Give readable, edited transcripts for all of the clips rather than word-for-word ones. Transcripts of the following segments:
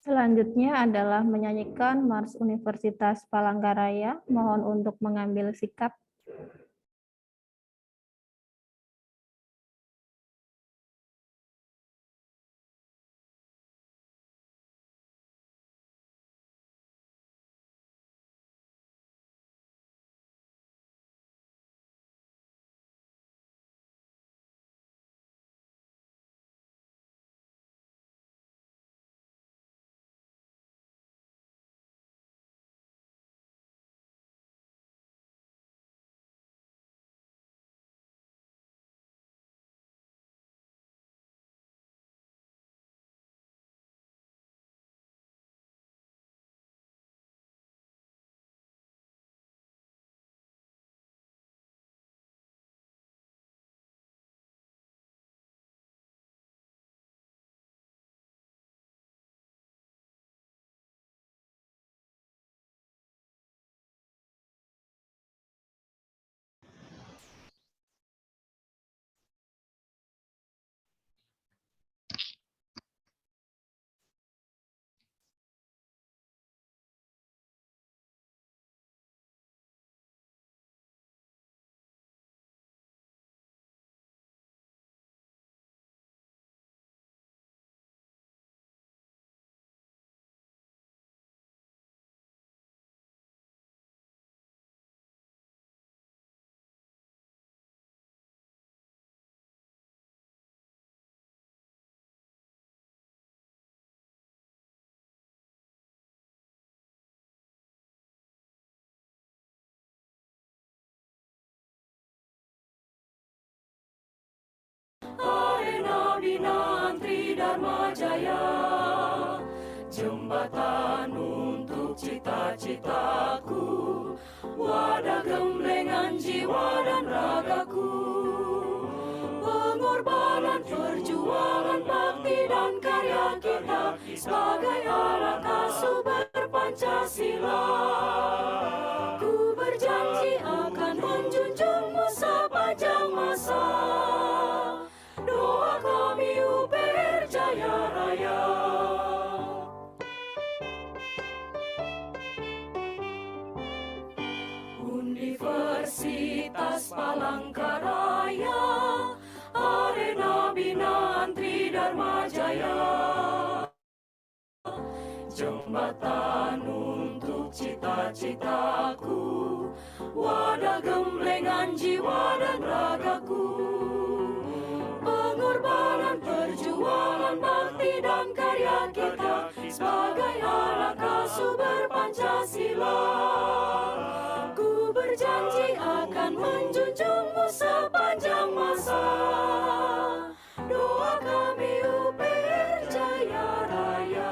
Selanjutnya adalah menyanyikan Mars Universitas Palangkaraya. Mohon untuk mengambil sikap. Arena Binaan Tridharma Jaya, jembatan untuk cita-citaku, wadah gemblengan jiwa dan ragaku, pengorbanan, perjuangan, bakti dan karya kita sebagai anak asuh berPancasila. Ku berjanji akan menjunjungmu sepanjang masa. Doa kami UPR Jaya Raya. Universitas Palangkaraya, arena binaan Tridharma Jaya, jembatan untuk cita-citaku, wadah gemblengan jiwa dan ragaku, pengorbanan, perjuangan, bakti dan karya kita sebagai anak asuh berPancasila. Ku berjanji akan menjunjungmu sepanjang masa. Doa kami UPR Jaya Raya.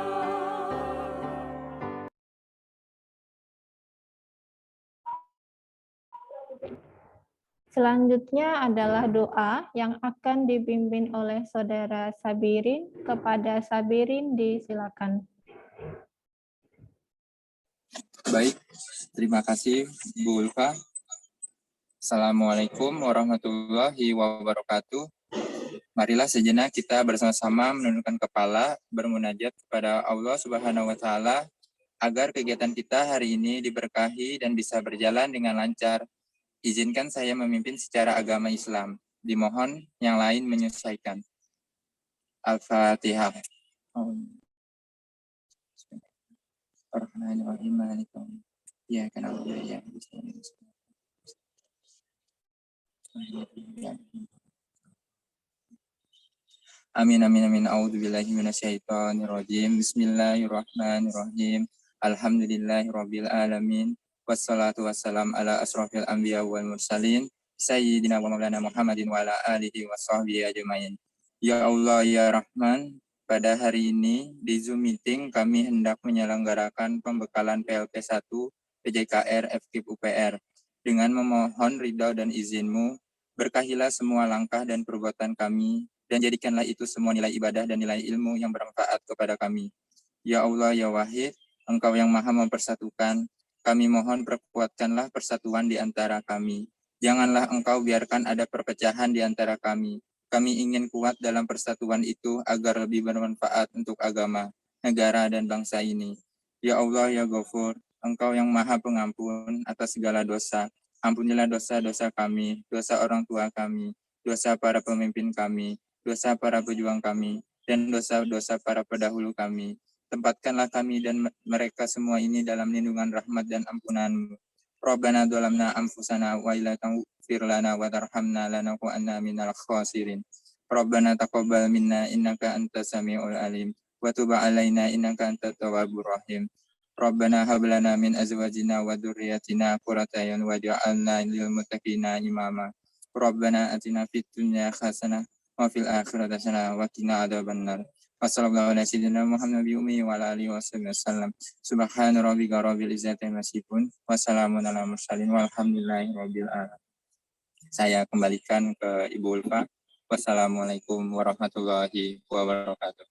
Selanjutnya adalah doa yang akan dipimpin oleh Saudara Sabirin. Kepada Sabirin disilakan. Baik, terima kasih Bu Ulfa. Assalamualaikum warahmatullahi wabarakatuh. Marilah sejenak kita bersama-sama menundukkan kepala, bermunajat kepada Allah Subhanahu wa Ta'ala agar kegiatan kita hari ini diberkahi dan bisa berjalan dengan lancar. Izinkan saya memimpin secara agama Islam. Dimohon yang lain menyesuaikan. Al-Fatihah. Ya, kenapa ya? Amin amin amin. A'udzubillahi minasyaitonirrajim. Bismillahirrahmanirrahim. Alhamdulillahirabbil alamin. Wassalatu wassalam ala asrofil anbiya wal mursalin. Sayyidina wa maulana Muhammadin wa ala alihi wa sahbihi ajmain. Ya Allah ya Rahman, pada hari ini di Zoom meeting kami hendak menyelenggarakan pembekalan PLP 1 PJKR FKIP UPR. Dengan memohon ridha dan izin-Mu, berkahilah semua langkah dan perbuatan kami, dan jadikanlah itu semua nilai ibadah dan nilai ilmu yang bermanfaat kepada kami. Ya Allah, ya Wahid, Engkau yang maha mempersatukan, kami mohon perkuatkanlah persatuan di antara kami. Janganlah Engkau biarkan ada perpecahan di antara kami. Kami ingin kuat dalam persatuan itu agar lebih bermanfaat untuk agama, negara, dan bangsa ini. Ya Allah, ya Ghafur, Engkau yang maha pengampun atas segala dosa. Ampunilah dosa-dosa kami, dosa orang tua kami, dosa para pemimpin kami, dosa para pejuang kami, dan dosa-dosa para pendahulu kami. Tempatkanlah kami dan mereka semua ini dalam lindungan rahmat dan ampunan-Mu. Rabbana dzalamna anfusana wa illam taghfir lana wa tarhamna lanakunanna minal khasirin. Rabbana taqabbal minna innaka antas samiul alim wa tub alaina innaka antat tawwabur rahim. Rabbana hab lana min azwajina wa dzurriyyatina qurrata a'yun waj'alna lil muttaqina imama. Rabbana atina fid dunya hasanah wa fil akhirati hasanah wa qina adzabannar. Wassallallahu ala sayyidina Muhammad wa ala alihi wasallam. Subhana rabbika rabbil izzati amma yasifun wa salamun alal mursalin walhamdulillahi rabbil alamin. Saya kembalikan ke Ibu Ulfa. Wassalamualaikum warahmatullahi wabarakatuh.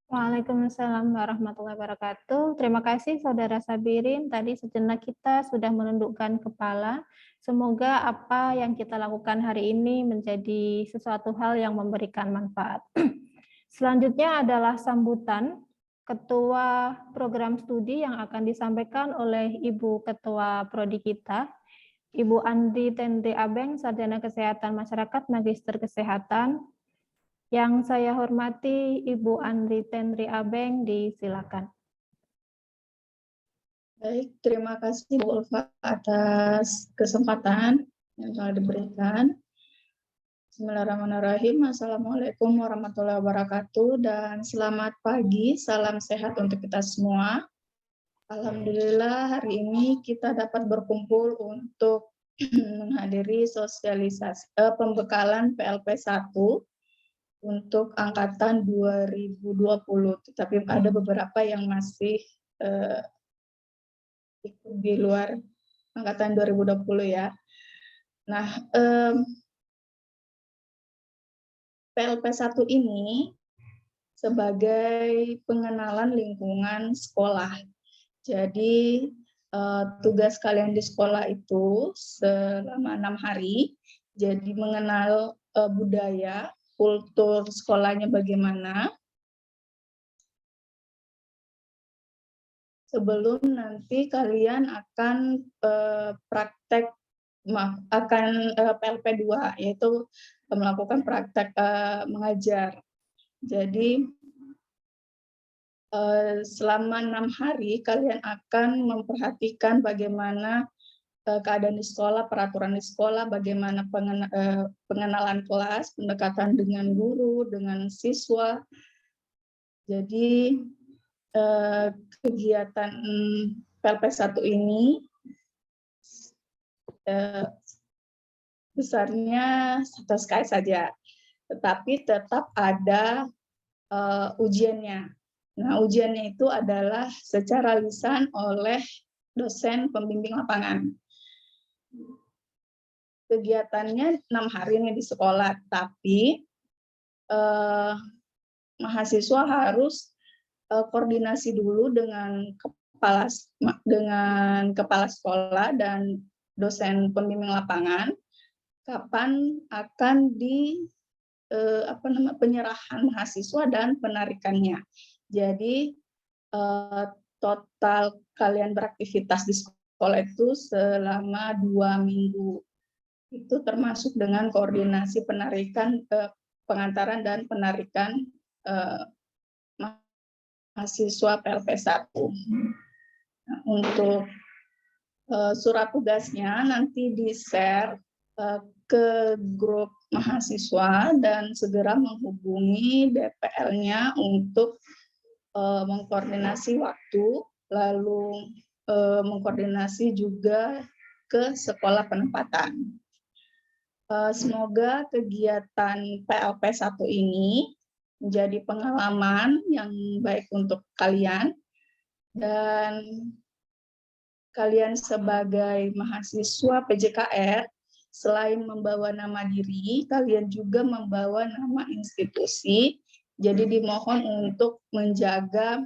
Waalaikumsalam warahmatullahi wabarakatuh. Terima kasih Saudara Sabirin. Tadi sejenak kita sudah menundukkan kepala. Semoga apa yang kita lakukan hari ini menjadi sesuatu hal yang memberikan manfaat. Selanjutnya adalah sambutan Ketua Program Studi yang akan disampaikan oleh Ibu Ketua Prodi kita, Ibu Andri Tendri Abeng, Sarjana Kesehatan Masyarakat, Magister Kesehatan. Yang saya hormati Ibu Andri Tendri Abeng, disilakan. Baik, terima kasih Bu Ulfa atas kesempatan yang telah diberikan. Bismillahirrahmanirrahim. Assalamualaikum warahmatullahi wabarakatuh dan selamat pagi, salam sehat untuk kita semua. Alhamdulillah hari ini kita dapat berkumpul untuk menghadiri sosialisasi pembekalan PLP 1 untuk angkatan 2020, tetapi ada beberapa yang masih ikut di luar angkatan 2020 ya. Nah, PLP 1 ini sebagai pengenalan lingkungan sekolah. Jadi tugas kalian di sekolah itu selama 6 hari, jadi mengenal budaya, kultur sekolahnya bagaimana, sebelum nanti kalian akan praktek PLP 2, yaitu melakukan praktek mengajar. Jadi selama 6 hari kalian akan memperhatikan bagaimana keadaan di sekolah, peraturan di sekolah, bagaimana pengenalan kelas, pendekatan dengan guru, dengan siswa. Jadi kegiatan PLP 1 ini besarnya 1 SKS saja, tetapi tetap ada ujiannya. Nah, ujiannya itu adalah secara lisan oleh dosen pembimbing lapangan. Kegiatannya 6 hari ini di sekolah, tapi mahasiswa harus koordinasi dulu dengan kepala sekolah dan dosen pembimbing lapangan kapan akan penyerahan mahasiswa dan penarikannya. Jadi total kalian beraktivitas di sekolah itu selama 2 minggu. Itu termasuk dengan koordinasi penarikan, pengantaran dan penarikan mahasiswa PLP 1. Nah, untuk surat tugasnya nanti di-share ke grup mahasiswa dan segera menghubungi DPL-nya untuk mengkoordinasi waktu, lalu mengkoordinasi juga ke sekolah penempatan. Semoga kegiatan PLP 1 ini menjadi pengalaman yang baik untuk kalian, dan kalian sebagai mahasiswa PJKR, selain membawa nama diri, kalian juga membawa nama institusi. Jadi dimohon untuk menjaga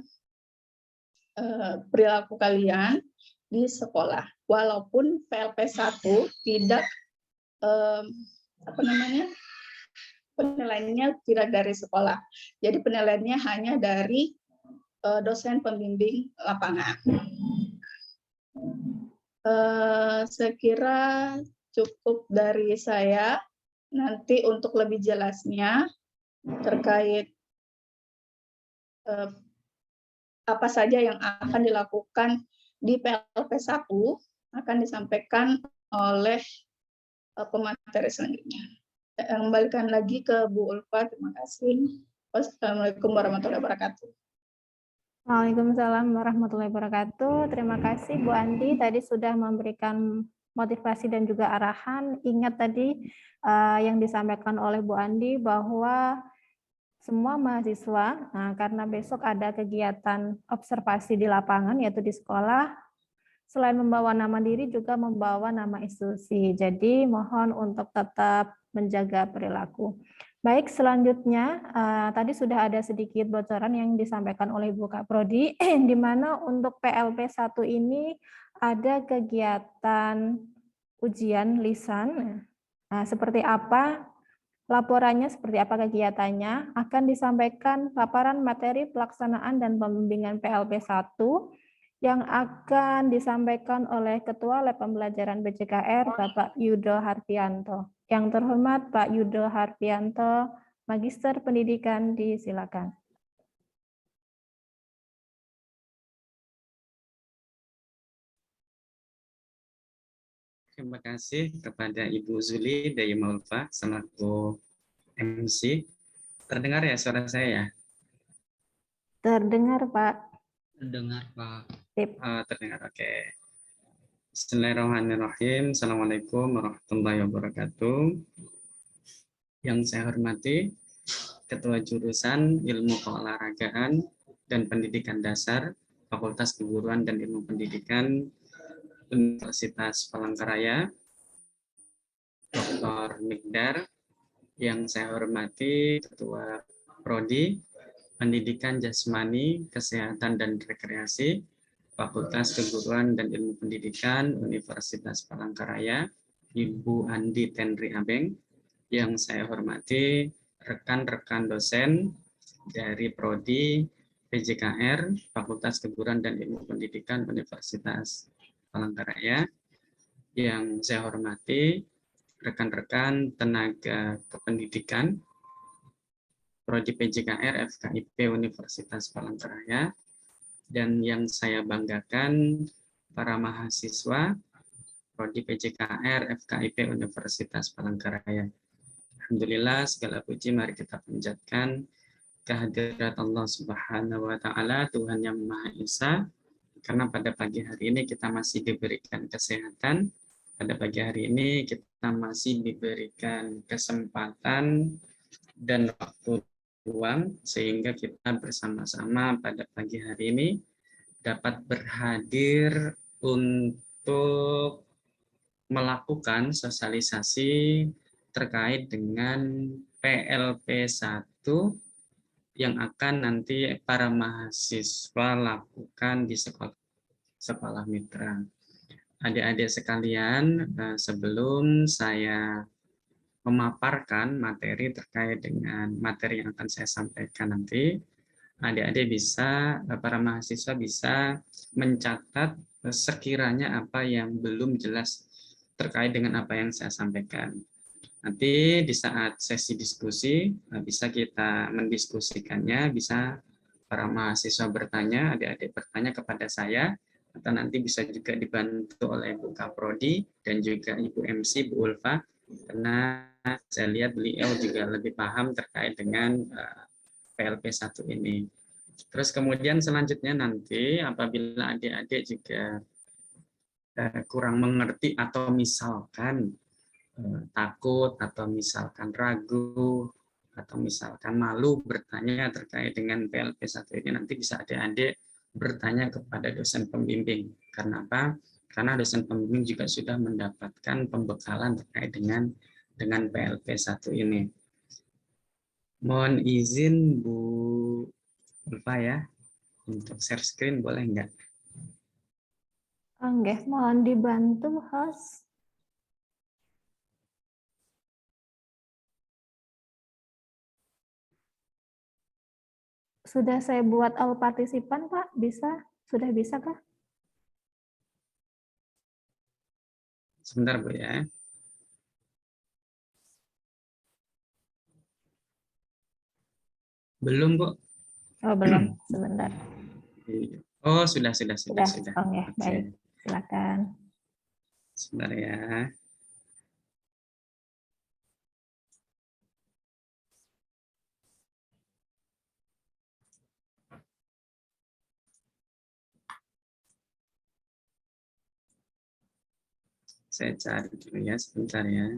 perilaku kalian di sekolah. Walaupun PLP 1 tidak penilaiannya tidak dari sekolah. Jadi penilaiannya hanya dari dosen pembimbing lapangan. Saya kira cukup dari saya. Nanti untuk lebih jelasnya terkait apa saja yang akan dilakukan di PLP 1 akan disampaikan oleh pemateri selanjutnya. Kembalikan lagi ke Bu Ulfa. Terima kasih. Wassalamualaikum warahmatullahi wabarakatuh. Waalaikumsalam warahmatullahi wabarakatuh. Terima kasih Bu Andi tadi sudah memberikan motivasi dan juga arahan. Ingat tadi yang disampaikan oleh Bu Andi bahwa semua mahasiswa, karena besok ada kegiatan observasi di lapangan yaitu di sekolah, selain membawa nama diri juga membawa nama institusi. Jadi mohon untuk tetap menjaga perilaku. Baik, selanjutnya tadi sudah ada sedikit bocoran yang disampaikan oleh Bu Kaprodi, di mana untuk PLP 1 ini ada kegiatan ujian lisan. Seperti apa laporannya, seperti apa kegiatannya, akan disampaikan paparan materi pelaksanaan dan pembimbingan PLP 1 yang akan disampaikan oleh Ketua Lab Pembelajaran BJKR, Bapak Yudo Harpianto. Yang terhormat Pak Yudo Harpianto, Magister Pendidikan, disilakan. Terima kasih kepada Ibu Zuli dari Maulfa selaku MC. Terdengar ya suara saya ya? Terdengar, Pak. Terdengar, Pak. Sip. Terdengar, oke. Bismillahirrahmanirrahim. Assalamualaikum warahmatullahi wabarakatuh. Yang saya hormati Ketua Jurusan Ilmu Keolahragaan dan Pendidikan Dasar Fakultas Keguruan dan Ilmu Pendidikan Universitas Palangkaraya, Dr. Mikdar. Yang saya hormati Ketua Prodi Pendidikan Jasmani, Kesehatan dan Rekreasi Fakultas Keguruan dan Ilmu Pendidikan Universitas Palangkaraya, Ibu Andi Tenri Abeng. Yang saya hormati rekan-rekan dosen dari Prodi PJKR Fakultas Keguruan dan Ilmu Pendidikan Universitas Palangkaraya. Yang saya hormati rekan-rekan tenaga kependidikan Prodi PJKR FKIP Universitas Palangkaraya. Dan yang saya banggakan para mahasiswa Prodi PJKR FKIP Universitas Palangkaraya. Alhamdulillah, segala puji mari kita panjatkan kehadirat Allah Subhanahu wa taala, Tuhan yang Maha Esa, karena pada pagi hari ini kita masih diberikan kesehatan. Pada pagi hari ini kita masih diberikan kesempatan dan waktu ruang sehingga kita bersama-sama pada pagi hari ini dapat berhadir untuk melakukan sosialisasi terkait dengan PLP 1 yang akan nanti para mahasiswa lakukan di sekolah mitra. Adik-adik sekalian, sebelum saya memaparkan materi terkait dengan materi yang akan saya sampaikan nanti, adik-adik bisa, para mahasiswa bisa mencatat sekiranya apa yang belum jelas terkait dengan apa yang saya sampaikan. Nanti di saat sesi diskusi bisa kita mendiskusikannya, bisa para mahasiswa bertanya, adik-adik bertanya kepada saya, atau nanti bisa juga dibantu oleh Bu Kaprodi dan juga Ibu MC, Bu Ulfa, Karena saya lihat beliau juga lebih paham terkait dengan PLP 1 ini. Terus kemudian selanjutnya nanti apabila adik-adik juga kurang mengerti atau misalkan takut atau misalkan ragu atau misalkan malu bertanya terkait dengan PLP 1 ini, nanti bisa adik-adik bertanya kepada dosen pembimbing. Karena apa? Karena dosen pembimbing juga sudah mendapatkan pembekalan terkait dengan PLP 1 ini. Mohon izin Bu Ulfa ya, untuk share screen boleh nggak? Nggih, mohon dibantu host. Sudah saya buat all partisipan, Pak. Bisa? Sudah bisa kah? Sebentar Bu ya. Belum Bu. Oh, belum. Sebentar. Oh, sudah. Oh, ya, Oke. baik. Silakan. Sebentar ya. Saya cari dulu ya, sebentar ya.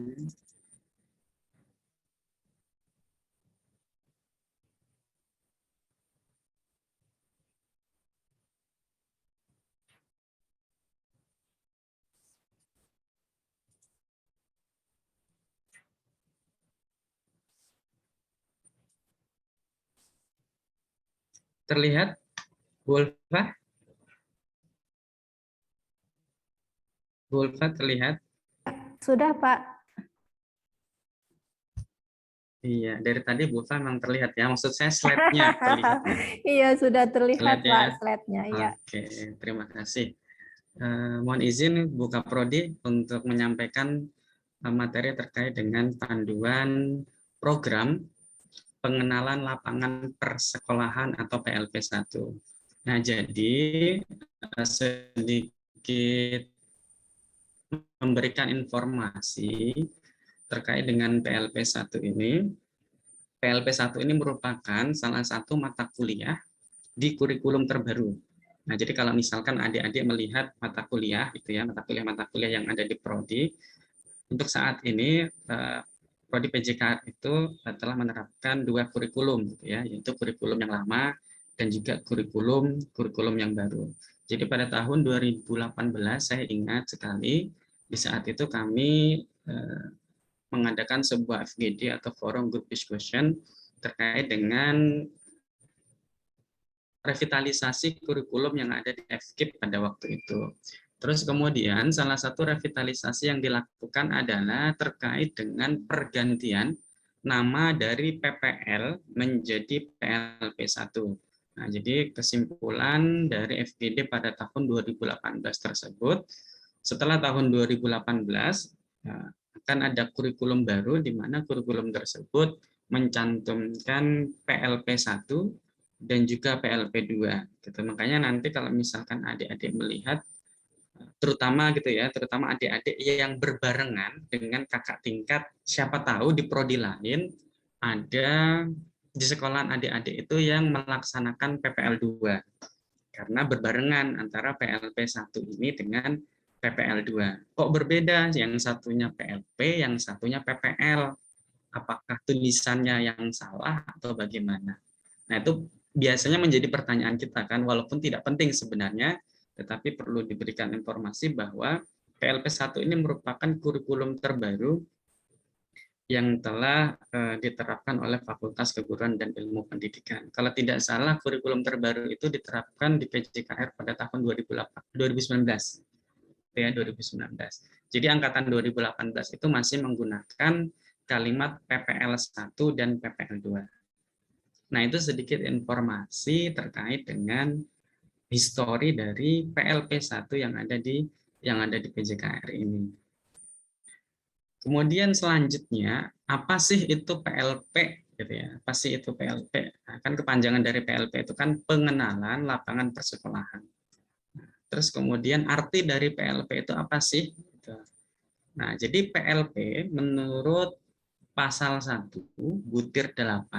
Terlihat, Bu Ulfa? Bu Ulfa terlihat? Sudah, Pak. Iya, dari tadi Bu Ulfa memang terlihat ya. Maksud saya slide-nya terlihat. Iya, sudah terlihat, Slide-nya. Pak, slide-nya. Iya. Oke, terima kasih. Mohon izin Bu Kaprodi untuk menyampaikan materi terkait dengan panduan program pengenalan lapangan persekolahan atau PLP 1. Nah, jadi sedikit memberikan informasi terkait dengan PLP 1 ini. PLP 1 ini merupakan salah satu mata kuliah di kurikulum terbaru. Nah, jadi kalau misalkan adik-adik melihat mata kuliah itu ya, mata kuliah yang ada di prodi, untuk saat ini prodi PJKR itu telah menerapkan 2 kurikulum gitu ya, yaitu kurikulum yang lama dan juga kurikulum yang baru. Jadi pada tahun 2018 saya ingat sekali di saat itu kami mengadakan sebuah FGD atau forum group discussion terkait dengan revitalisasi kurikulum yang ada di FKIP pada waktu itu. Terus kemudian salah satu revitalisasi yang dilakukan adalah terkait dengan pergantian nama dari PPL menjadi PLP 1. Nah, jadi kesimpulan dari FGD pada tahun 2018 tersebut, setelah tahun 2018 akan ada kurikulum baru di mana kurikulum tersebut mencantumkan PLP 1 dan juga PLP 2 gitu. Makanya nanti kalau misalkan adik-adik melihat terutama gitu ya, terutama adik-adik yang berbarengan dengan kakak tingkat, siapa tahu di prodi lain ada di sekolahan adik-adik itu yang melaksanakan PPL 2 karena berbarengan antara PLP 1 ini dengan PPL 2. Kok berbeda? Yang satunya PLP, yang satunya PPL. Apakah tulisannya yang salah atau bagaimana? Nah, itu biasanya menjadi pertanyaan kita kan, walaupun tidak penting sebenarnya, tetapi perlu diberikan informasi bahwa PLP 1 ini merupakan kurikulum terbaru yang telah diterapkan oleh Fakultas Keguruan dan Ilmu Pendidikan. Kalau tidak salah, kurikulum terbaru itu diterapkan di PJKR pada tahun 2019. Ya, 2019. Jadi angkatan 2018 itu masih menggunakan kalimat PPL 1 dan PPL 2. Nah, itu sedikit informasi terkait dengan histori dari PLP 1 yang ada di PJKR ini. Kemudian selanjutnya, apa sih itu PLP gitu ya? Apa sih itu PLP? Nah, kan kepanjangan dari PLP itu kan pengenalan lapangan persekolahan. Terus kemudian arti dari PLP itu apa sih? Gitu. Nah, jadi PLP menurut pasal 1 butir 8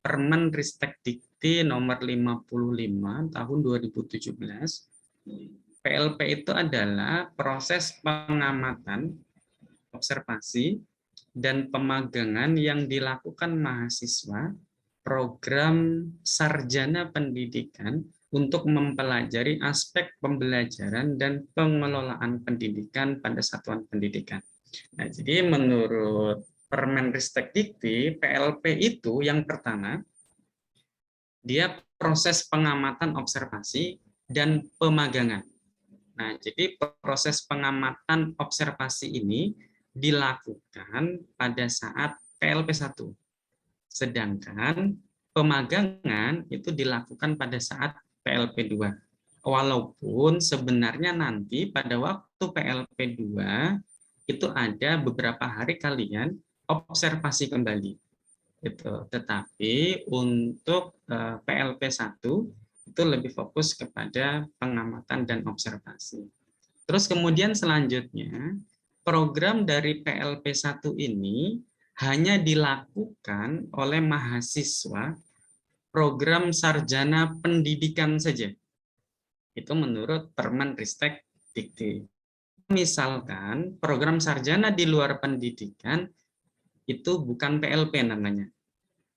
Permen Ristek Dikti nomor 55 tahun 2017, PLP itu adalah proses pengamatan, observasi, dan pemagangan yang dilakukan mahasiswa program sarjana pendidikan untuk mempelajari aspek pembelajaran dan pengelolaan pendidikan pada satuan pendidikan. Nah, jadi menurut Permenristek Dikti, PLP itu yang pertama, dia proses pengamatan observasi dan pemagangan. Nah, jadi proses pengamatan observasi ini dilakukan pada saat PLP 1. Sedangkan pemagangan itu dilakukan pada saat PLP 2. Walaupun sebenarnya nanti pada waktu PLP 2 itu ada beberapa hari kalian observasi kembali. Tetapi untuk PLP 1 itu lebih fokus kepada pengamatan dan observasi. Terus kemudian selanjutnya, program dari PLP 1 ini hanya dilakukan oleh mahasiswa program sarjana pendidikan saja. Itu menurut Permenristek Dikti. Misalkan program sarjana di luar pendidikan itu bukan PLP namanya.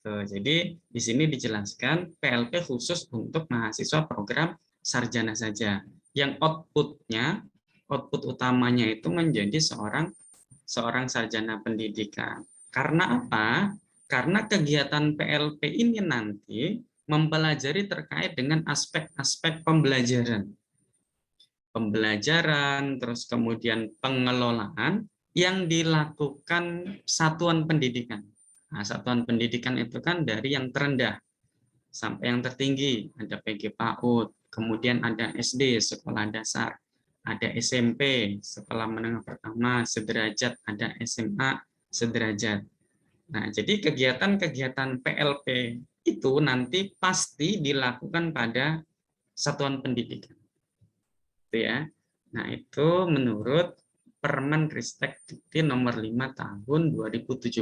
Jadi di sini dijelaskan PLP khusus untuk mahasiswa program sarjana saja. Yang output utamanya itu menjadi seorang sarjana pendidikan. Karena apa? Karena kegiatan PLP ini nanti mempelajari terkait dengan aspek-aspek pembelajaran. Terus kemudian pengelolaan yang dilakukan satuan pendidikan. Nah, satuan pendidikan itu kan dari yang terendah sampai yang tertinggi, ada PG PAUD, kemudian ada SD, sekolah dasar, ada SMP, sekolah menengah pertama, sederajat, ada SMA, sederajat. Nah, jadi kegiatan-kegiatan PLP itu nanti pasti dilakukan pada satuan pendidikan. Itu ya. Nah, itu menurut Permenristek Dikti nomor 5 tahun 2017,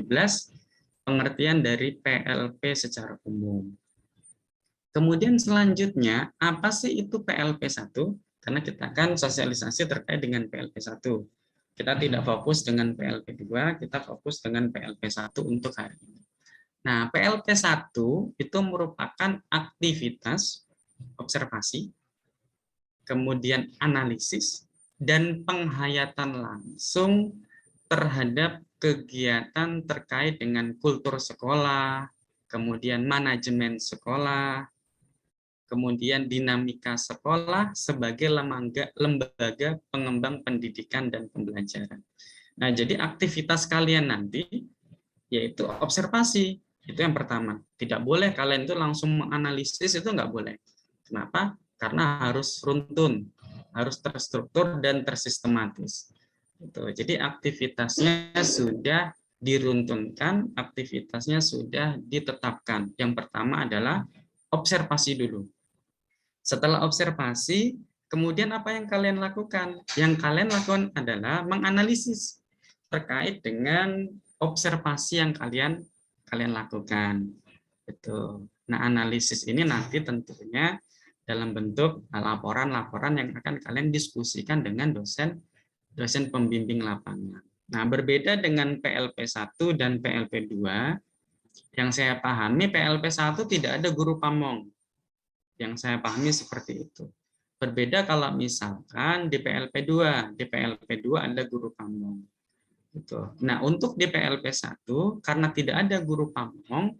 pengertian dari PLP secara umum. Kemudian selanjutnya, apa sih itu PLP 1? Karena kita kan sosialisasi terkait dengan PLP 1. Kita tidak fokus dengan PLP 2, kita fokus dengan PLP 1 untuk hari ini. Nah, PLP 1 itu merupakan aktivitas observasi, kemudian analisis, dan penghayatan langsung terhadap kegiatan terkait dengan kultur sekolah, kemudian manajemen sekolah, kemudian dinamika sekolah sebagai lembaga pengembang pendidikan dan pembelajaran. Nah, jadi aktivitas kalian nanti yaitu observasi, itu yang pertama. Tidak boleh kalian itu langsung menganalisis, itu nggak boleh. Kenapa? Karena harus runtun, harus terstruktur dan tersistematis. Jadi aktivitasnya sudah diruntunkan, aktivitasnya sudah ditetapkan. Yang pertama adalah observasi dulu. Setelah observasi, kemudian apa yang kalian lakukan? Yang kalian lakukan adalah menganalisis terkait dengan observasi yang kalian lakukan. Nah, analisis ini nanti tentunya dalam bentuk laporan-laporan yang akan kalian diskusikan dengan dosen pembimbing lapangan. Nah, berbeda dengan PLP 1 dan PLP 2, yang saya pahami PLP 1 tidak ada guru pamong. Yang saya pahami seperti itu. Berbeda kalau misalkan di PLP 2, ada guru pamong. Nah, untuk di PLP 1, karena tidak ada guru pamong,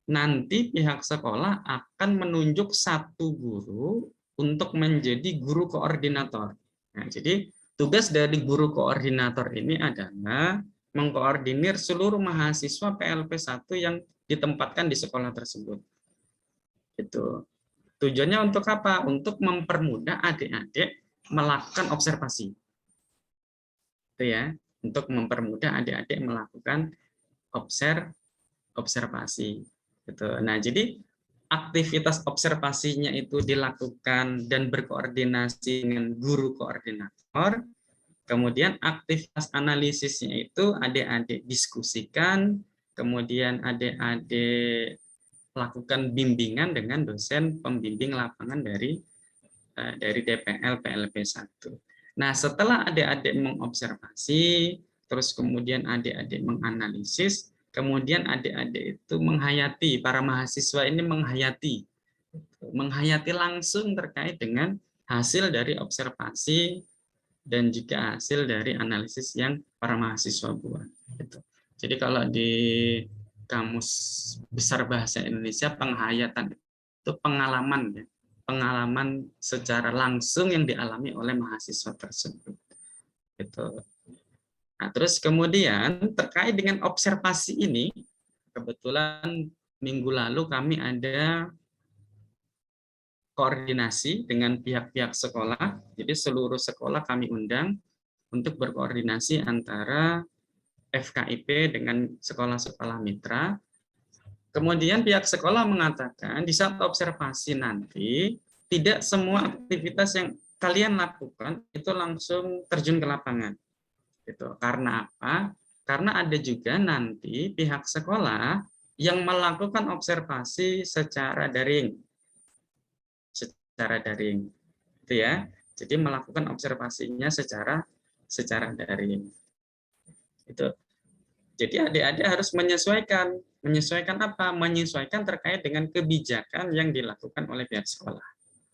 nanti pihak sekolah akan menunjuk satu guru untuk menjadi guru koordinator. Nah, jadi tugas dari guru koordinator ini adalah mengkoordinir seluruh mahasiswa PLP 1 yang ditempatkan di sekolah tersebut. Tujuannya untuk apa? Untuk mempermudah adik-adik melakukan observasi. Itu ya, untuk mempermudah adik-adik melakukan observasi. Nah, jadi aktivitas observasinya itu dilakukan dan berkoordinasi dengan guru koordinator. Kemudian aktivitas analisisnya itu adik-adik diskusikan, kemudian adik-adik lakukan bimbingan dengan dosen pembimbing lapangan dari DPL PLP 1. Nah, setelah adik-adik mengobservasi, terus kemudian adik-adik menganalisis, kemudian adik-adik itu menghayati, para mahasiswa ini menghayati langsung terkait dengan hasil dari observasi dan juga hasil dari analisis yang para mahasiswa buat. Jadi kalau di Kamus Besar Bahasa Indonesia, penghayatan itu pengalaman, ya, pengalaman secara langsung yang dialami oleh mahasiswa tersebut. Gitu. Nah, terus kemudian terkait dengan observasi ini, kebetulan minggu lalu kami ada koordinasi dengan pihak-pihak sekolah. Jadi seluruh sekolah kami undang untuk berkoordinasi antara FKIP dengan sekolah-sekolah mitra. Kemudian pihak sekolah mengatakan di saat observasi nanti tidak semua aktivitas yang kalian lakukan itu langsung terjun ke lapangan. Gitu. Karena apa? Karena ada juga nanti pihak sekolah yang melakukan observasi secara daring. Itu ya. Jadi melakukan observasinya secara daring. Itu. Jadi adik-adik harus menyesuaikan apa? Menyesuaikan terkait dengan kebijakan yang dilakukan oleh pihak sekolah.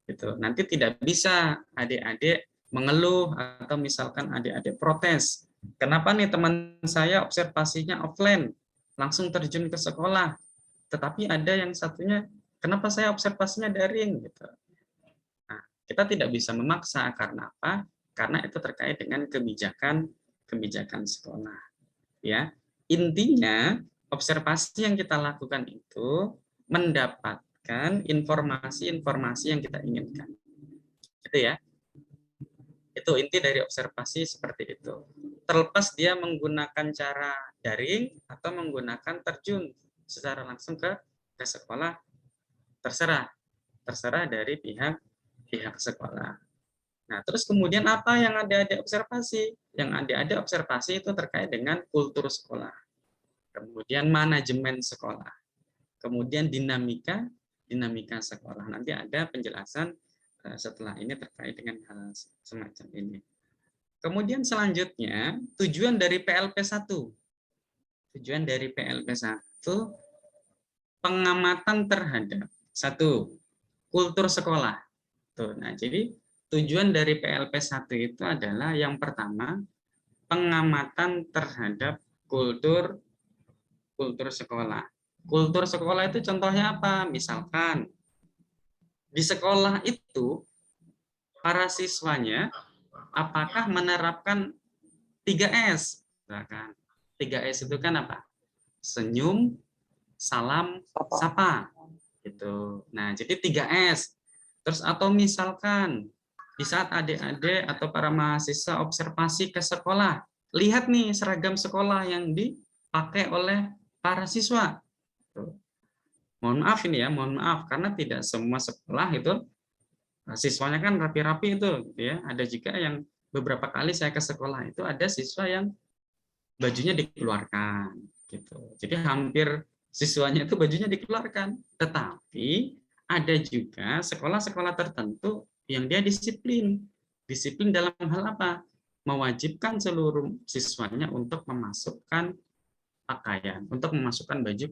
Gitu. Nanti tidak bisa adik-adik mengeluh atau misalkan adik-adik protes. Kenapa nih teman saya observasinya offline, langsung terjun ke sekolah, tetapi ada yang satunya kenapa saya observasinya daring gitu. Nah, kita tidak bisa memaksa karena apa? Karena itu terkait dengan kebijakan sekolah. Ya, intinya observasi yang kita lakukan itu mendapatkan informasi-informasi yang kita inginkan. Itu ya. Itu inti dari observasi seperti itu. Terlepas dia menggunakan cara daring atau menggunakan terjun secara langsung ke sekolah, terserah dari pihak sekolah. Nah, terus kemudian apa yang adik-adik observasi? Yang adik-adik observasi itu terkait dengan kultur sekolah, kemudian manajemen sekolah, kemudian dinamika sekolah. Nanti ada penjelasan setelah ini terkait dengan hal semacam ini. Kemudian selanjutnya, tujuan dari PLP 1. Tujuan dari PLP 1, pengamatan terhadap satu, kultur sekolah. Tuh, nah, jadi tujuan dari PLP 1 itu adalah yang pertama, pengamatan terhadap kultur sekolah. Kultur sekolah itu contohnya apa? Misalkan di sekolah itu para siswanya apakah menerapkan 3S? Misalkan 3S itu kan apa? Senyum, salam, sapa. Gitu. Nah, jadi 3S. Terus atau misalkan di saat adik-adik atau para mahasiswa observasi ke sekolah, lihat nih seragam sekolah yang dipakai oleh para siswa. Tuh. Mohon maaf ini ya, mohon maaf karena tidak semua sekolah itu siswanya kan rapi-rapi itu, gitu ya. Ada juga yang beberapa kali saya ke sekolah itu ada siswa yang bajunya dikeluarkan, gitu. Jadi hampir siswanya itu bajunya dikeluarkan. Tetapi ada juga sekolah-sekolah tertentu yang dia disiplin dalam hal apa? Mewajibkan seluruh siswanya untuk memasukkan pakaian, untuk memasukkan baju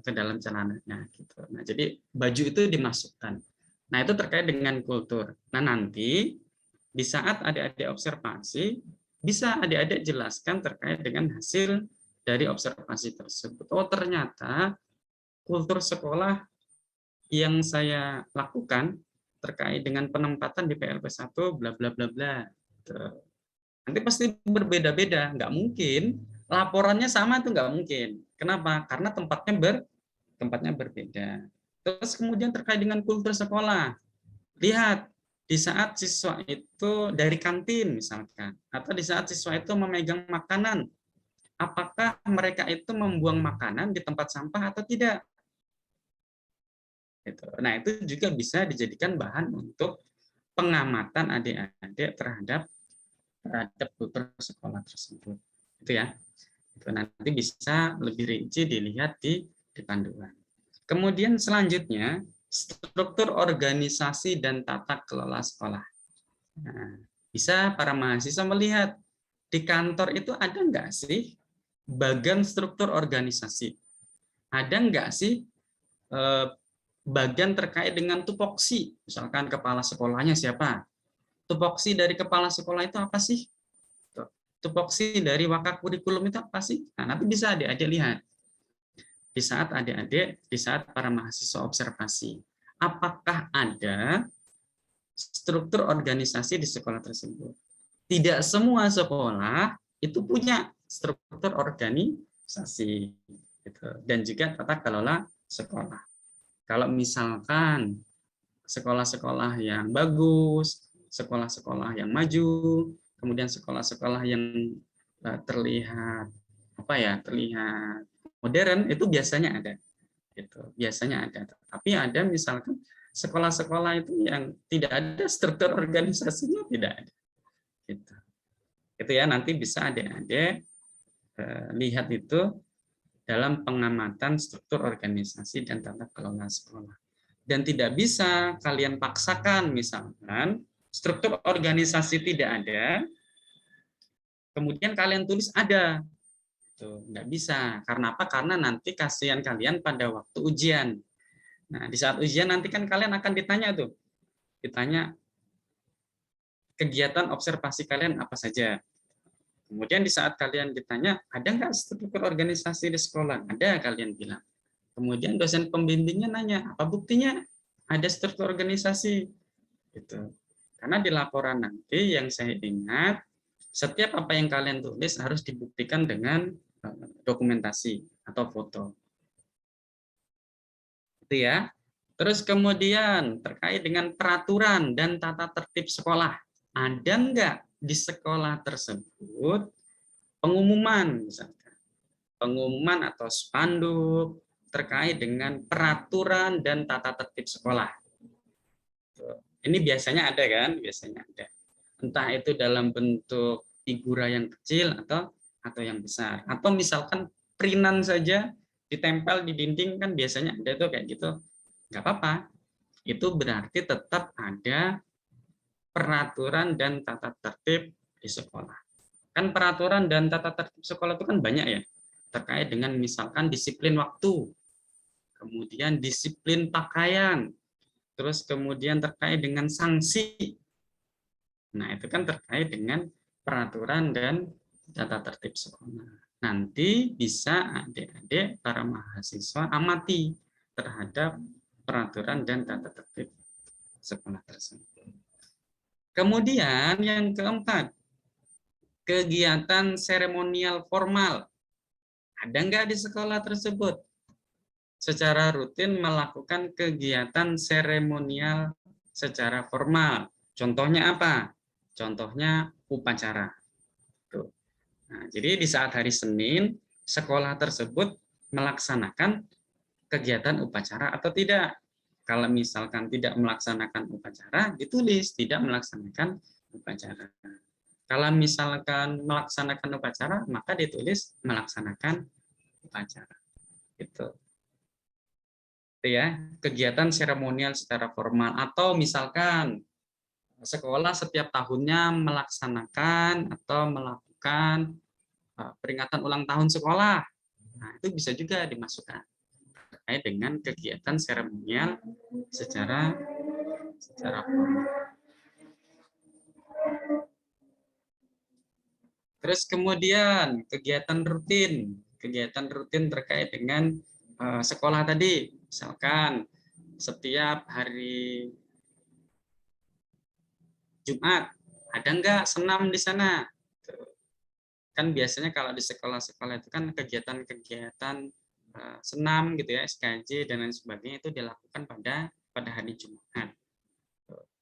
ke dalam celananya gitu. Nah, jadi baju itu dimasukkan. Nah, itu terkait dengan kultur. Nah, nanti di saat adik-adik observasi bisa adik-adik jelaskan terkait dengan hasil dari observasi tersebut. Oh, ternyata kultur sekolah yang saya lakukan terkait dengan penempatan di PLP 1 bla bla bla bla. Nanti pasti berbeda-beda, nggak mungkin laporannya sama itu nggak mungkin. Kenapa? Karena tempatnya berbeda. Terus kemudian terkait dengan kultur sekolah. Lihat, di saat siswa itu dari kantin misalkan, atau di saat siswa itu memegang makanan, apakah mereka itu membuang makanan di tempat sampah atau tidak? Nah, itu juga bisa dijadikan bahan untuk pengamatan adik-adik terhadap terhadap tutor sekolah tersebut. Itu ya. Itu nanti bisa lebih rinci dilihat di panduan. Kemudian selanjutnya, struktur organisasi dan tata kelola sekolah. Nah, bisa para mahasiswa melihat di kantor itu ada nggak sih bagian struktur organisasi? Ada nggak sih bagian terkait dengan tupoksi? Misalkan kepala sekolahnya siapa? Tupoksi dari kepala sekolah itu apa sih? Tupoksi dari wakak kurikulum itu apa sih? Nah, nanti bisa adik-adik lihat. Di saat para mahasiswa observasi. Apakah ada struktur organisasi di sekolah tersebut? Tidak semua sekolah itu punya struktur organisasi. Gitu. Dan juga tata kelola sekolah. Kalau misalkan sekolah-sekolah yang bagus, sekolah-sekolah yang maju, kemudian sekolah-sekolah yang terlihat modern, itu biasanya ada. Gitu. Biasanya ada. Tapi ada misalkan sekolah-sekolah itu yang tidak ada struktur organisasinya, tidak ada. Gitu. Itu ya, nanti bisa adik-adik lihat itu dalam pengamatan struktur organisasi dan tata kelola sekolah. Dan tidak bisa kalian paksakan, misalkan struktur organisasi tidak ada, kemudian kalian tulis ada. Tuh, nggak bisa. Karena apa? Karena nanti kasihan kalian pada waktu ujian. Nah, di saat ujian nanti kan kalian akan ditanya tuh. Ditanya kegiatan observasi kalian apa saja. Kemudian di saat kalian ditanya, ada nggak struktur organisasi di sekolah? Ada, kalian bilang. Kemudian dosen pembimbingnya nanya, apa buktinya ada struktur organisasi? Gitu. Karena di laporan nanti yang saya ingat, setiap apa yang kalian tulis harus dibuktikan dengan dokumentasi atau foto. Itu ya. Terus kemudian terkait dengan peraturan dan tata tertib sekolah. Ada nggak di sekolah tersebut pengumuman, misalkan pengumuman atau spanduk terkait dengan peraturan dan tata tertib sekolah? Ini biasanya ada kan? Biasanya ada. Entah itu dalam bentuk figura yang kecil atau yang besar. Atau misalkan printan saja ditempel di dinding kan biasanya ada tuh kayak gitu. Nggak apa-apa. Itu berarti tetap ada peraturan dan tata tertib di sekolah. Kan peraturan dan tata tertib sekolah itu kan banyak ya. Terkait dengan misalkan disiplin waktu, kemudian disiplin pakaian, terus kemudian terkait dengan sanksi. Nah, itu kan terkait dengan peraturan dan tata tertib sekolah. Nanti bisa adik-adik para mahasiswa amati terhadap peraturan dan tata tertib sekolah tersebut. Kemudian yang keempat, kegiatan seremonial formal. Ada nggak di sekolah tersebut? Secara rutin melakukan kegiatan seremonial secara formal. Contohnya apa? Contohnya upacara. Tuh. Nah, jadi di saat hari Senin, sekolah tersebut melaksanakan kegiatan upacara atau tidak. Kalau misalkan tidak melaksanakan upacara, ditulis tidak melaksanakan upacara. Kalau misalkan melaksanakan upacara, maka ditulis melaksanakan upacara. Itu ya, kegiatan seremonial secara formal. Atau misalkan sekolah setiap tahunnya melaksanakan atau melakukan peringatan ulang tahun sekolah. Nah, itu bisa juga dimasukkan terkait dengan kegiatan seremonial secara formal. Terus kemudian kegiatan rutin terkait dengan sekolah tadi, misalkan setiap hari Jumat ada nggak senam di sana? Kan biasanya kalau di sekolah-sekolah itu kan kegiatan-kegiatan senam gitu ya, SKJ dan lain sebagainya itu dilakukan pada hari Jumat.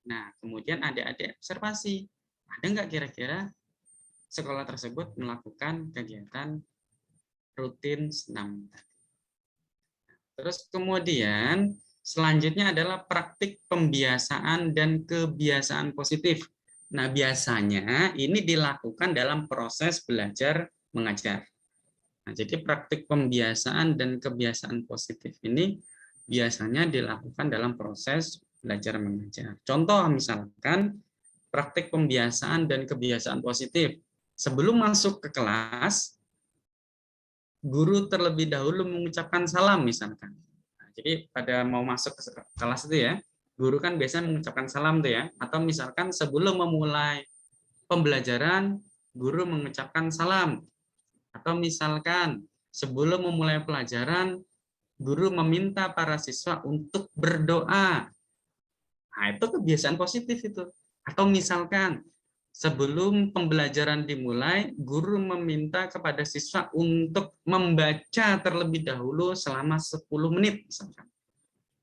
Nah, kemudian adik-adik observasi, ada nggak kira-kira sekolah tersebut melakukan kegiatan rutin senam. Terus kemudian selanjutnya adalah praktik pembiasaan dan kebiasaan positif. Nah, biasanya ini dilakukan dalam proses belajar mengajar. Nah, jadi praktik pembiasaan dan kebiasaan positif ini biasanya dilakukan dalam proses belajar mengajar. Contoh misalkan praktik pembiasaan dan kebiasaan positif. Sebelum masuk ke kelas, guru terlebih dahulu mengucapkan salam misalkan. Nah, jadi pada mau masuk ke kelas itu ya, guru kan biasanya mengucapkan salam tuh ya. Atau misalkan sebelum memulai pembelajaran, guru mengucapkan salam. Atau misalkan sebelum memulai pelajaran, guru meminta para siswa untuk berdoa. Nah, itu kebiasaan positif itu. Atau misalkan sebelum pembelajaran dimulai, guru meminta kepada siswa untuk membaca terlebih dahulu selama 10 menit misalkan.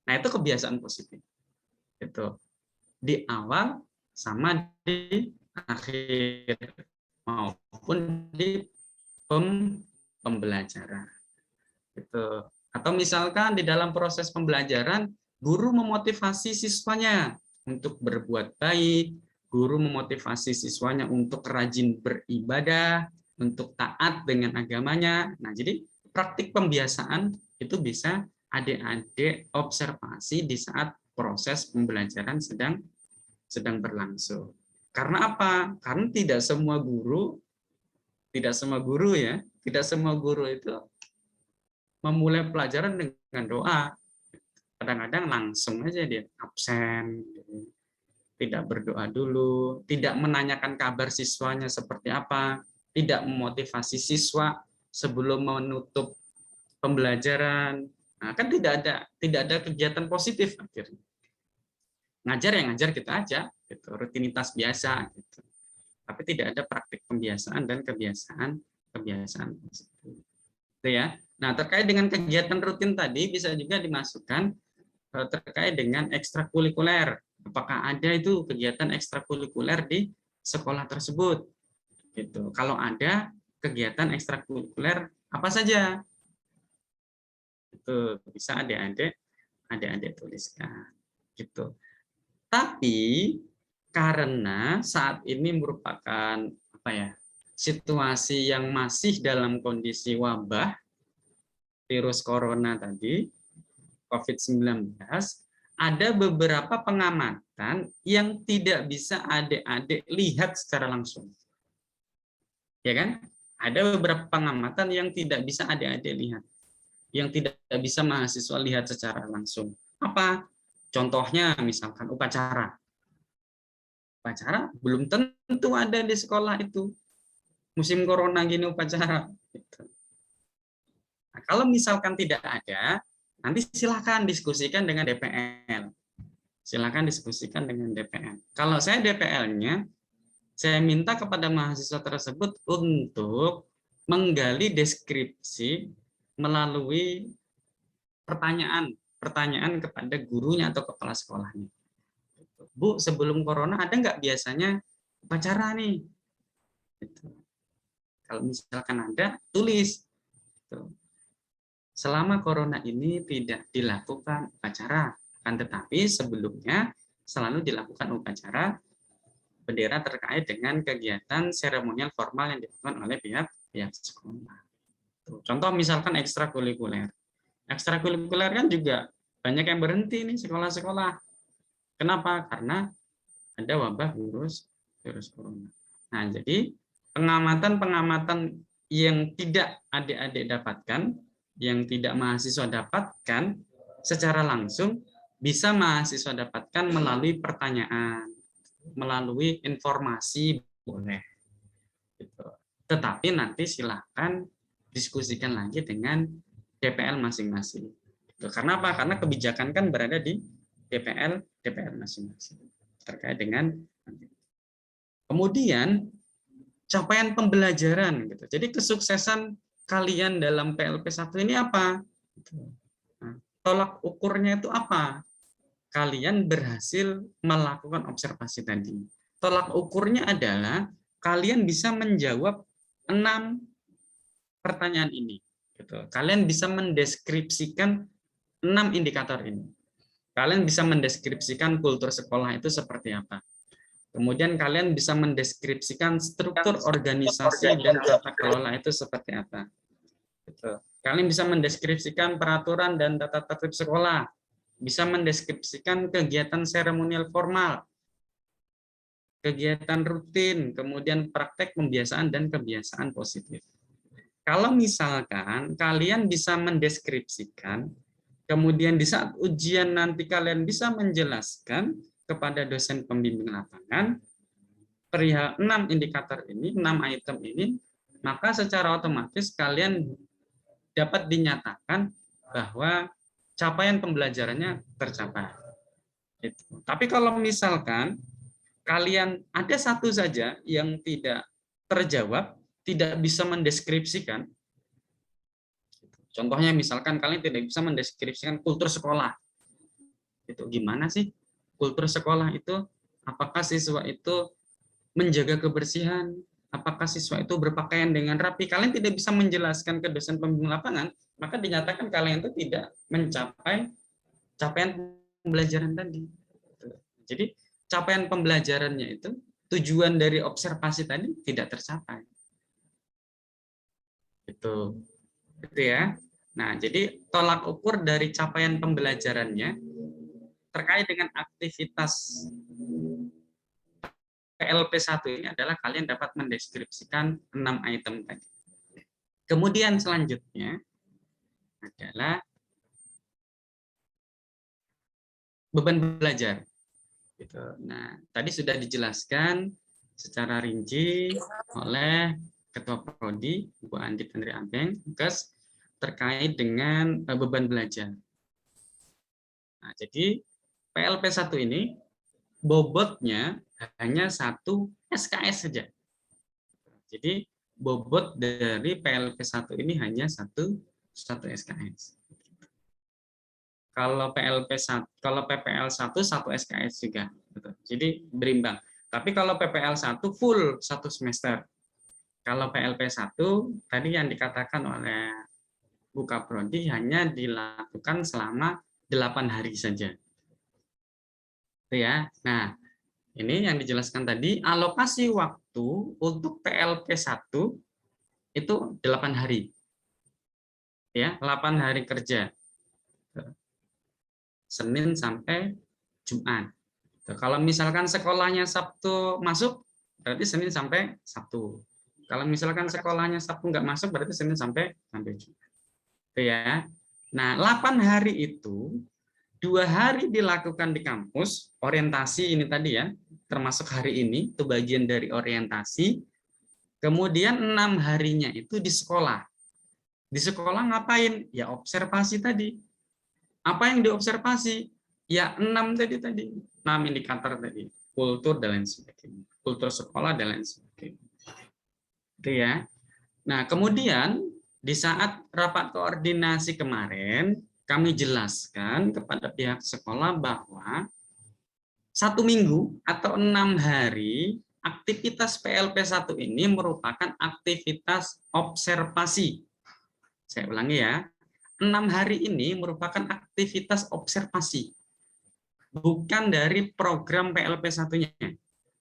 Nah, itu kebiasaan positif. Itu di awal sama di akhir maupun di pembelajaran. Gitu. Atau misalkan di dalam proses pembelajaran, guru memotivasi siswanya untuk berbuat baik, guru memotivasi siswanya untuk rajin beribadah, untuk taat dengan agamanya. Nah, jadi praktik pembiasaan itu bisa adik-adik observasi di saat proses pembelajaran sedang berlangsung. Karena apa? Karena tidak semua guru ya, tidak semua guru itu memulai pelajaran dengan doa. Kadang-kadang langsung aja dia absen, tidak berdoa dulu, tidak menanyakan kabar siswanya seperti apa, tidak memotivasi siswa sebelum menutup pembelajaran. Nah, kan tidak ada kegiatan positif akhirnya. Ngajar yang ngajar kita aja, gitu, rutinitas biasa, gitu. Tapi tidak ada praktik pembiasaan dan kebiasaan positif. Itu ya. Nah, terkait dengan kegiatan rutin tadi bisa juga dimasukkan terkait dengan ekstrakurikuler. Apakah ada itu kegiatan ekstrakurikuler di sekolah tersebut? Gitu. Kalau ada kegiatan ekstrakurikuler apa saja? Itu bisa adik-adik tuliskan. Gitu. Tapi karena saat ini merupakan situasi yang masih dalam kondisi wabah virus corona tadi, COVID-19, ada beberapa pengamatan yang tidak bisa adik-adik lihat secara langsung. Ya kan? Ada beberapa pengamatan yang tidak bisa adik-adik lihat. Yang tidak bisa mahasiswa lihat secara langsung. Apa? Contohnya misalkan upacara. Upacara belum tentu ada di sekolah itu. Musim corona gini upacara. Nah, kalau misalkan tidak ada, nanti silakan diskusikan dengan DPL. Silakan diskusikan dengan DPL. Kalau saya DPL-nya, saya minta kepada mahasiswa tersebut untuk menggali deskripsi melalui pertanyaan kepada gurunya atau kepala sekolahnya. Bu, sebelum corona ada nggak biasanya upacara nih? Kalau misalkan ada, tulis. Selama corona ini tidak dilakukan upacara, akan tetapi sebelumnya selalu dilakukan upacara bendera terkait dengan kegiatan seremonial formal yang dilakukan oleh pihak sekolah. Contoh misalkan ekstrakurikuler. Ekstrakurikuler kan juga banyak yang berhenti nih sekolah-sekolah. Kenapa? Karena ada wabah virus corona. Nah, jadi pengamatan yang tidak adik-adik dapatkan, yang tidak mahasiswa dapatkan secara langsung, bisa mahasiswa dapatkan melalui pertanyaan, melalui informasi boleh. Tetapi nanti silakan diskusikan lagi dengan DPL masing-masing. Karena apa? Karena kebijakan kan berada di DPL masing-masing terkait dengan. Kemudian capaian pembelajaran gitu. Jadi kesuksesan kalian dalam PLP 1 ini apa? Nah, tolak ukurnya itu apa? Kalian berhasil melakukan observasi tadi. Tolak ukurnya adalah kalian bisa menjawab 6 pertanyaan ini. Gitu. Kalian bisa mendeskripsikan 6 indikator ini. Kalian bisa mendeskripsikan kultur sekolah itu seperti apa. Kemudian kalian bisa mendeskripsikan struktur organisasi dan tata kelola itu seperti apa. Gitu. Kalian bisa mendeskripsikan peraturan dan tata tertib sekolah, bisa mendeskripsikan kegiatan seremonial formal, kegiatan rutin, kemudian praktek pembiasaan dan kebiasaan positif. Kalau misalkan kalian bisa mendeskripsikan, kemudian di saat ujian nanti kalian bisa menjelaskan kepada dosen pembimbing lapangan perihal 6 indikator ini, 6 item ini, maka secara otomatis kalian dapat dinyatakan bahwa capaian pembelajarannya tercapai. Tapi kalau misalkan kalian ada satu saja yang tidak terjawab, tidak bisa mendeskripsikan, contohnya misalkan kalian tidak bisa mendeskripsikan kultur sekolah, itu gimana sih kultur sekolah itu? Apakah siswa itu menjaga kebersihan? Apakah siswa itu berpakaian dengan rapi? Kalian tidak bisa menjelaskan ke dosen pembimbing lapangan, maka dinyatakan kalian itu tidak mencapai capaian pembelajaran tadi. Jadi capaian pembelajarannya itu, tujuan dari observasi tadi tidak tercapai. Itu ya. Nah, jadi tolak ukur dari capaian pembelajarannya terkait dengan aktivitas PLP1 ini adalah kalian dapat mendeskripsikan 6 item tadi. Kemudian selanjutnya adalah beban belajar. Gitu. Nah, tadi sudah dijelaskan secara rinci oleh Ketua Prodi, Bu Andi Andri Ambeng, terkait dengan beban belajar. Nah, jadi PLP1 ini bobotnya hanya 1 SKS saja. Jadi bobot dari PLP1 ini hanya 1 SKS. Kalau PPL1 1 SKS juga. Jadi berimbang. Tapi kalau PPL1 full 1 semester. Kalau PLP1 tadi yang dikatakan oleh Bu Kaprodi hanya dilakukan selama 8 hari saja. Ya. Nah, ini yang dijelaskan tadi, alokasi waktu untuk PLP1 itu 8 hari. Ya, 8 hari kerja. Senin sampai Jumat. Kalau misalkan sekolahnya Sabtu masuk, berarti Senin sampai Sabtu. Kalau misalkan sekolahnya Sabtu nggak masuk, berarti Senin sampai Jumat. Ya. Nah, 8 hari itu 2 hari dilakukan di kampus, orientasi ini tadi ya, termasuk hari ini, itu bagian dari orientasi. Kemudian 6 harinya itu di sekolah. Di sekolah ngapain? Ya observasi tadi. Apa yang diobservasi? Ya 6 tadi, 6 indikator tadi. Kultur dan lain sebagainya. Kultur sekolah dan lain sebagainya. Itu ya. Nah, kemudian di saat rapat koordinasi kemarin, kami jelaskan kepada pihak sekolah bahwa 1 minggu atau 6 hari aktivitas PLP1 ini merupakan aktivitas observasi. Saya ulangi ya, 6 hari ini merupakan aktivitas observasi, bukan dari program PLP1-nya.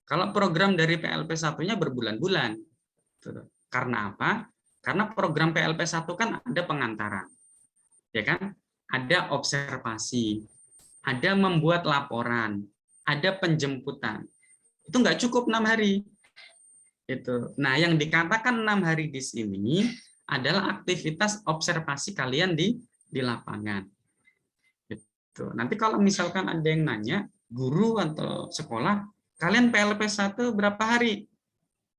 Kalau program dari PLP1-nya berbulan-bulan. Karena apa? Karena program PLP1 kan ada pengantaran. Ya kan? Ada observasi, ada membuat laporan, ada penjemputan. Itu nggak cukup 6 hari. Itu. Nah, yang dikatakan 6 hari di sini adalah aktivitas observasi kalian di lapangan. Gitu. Nanti kalau misalkan ada yang nanya, guru atau sekolah, kalian PLP1 berapa hari?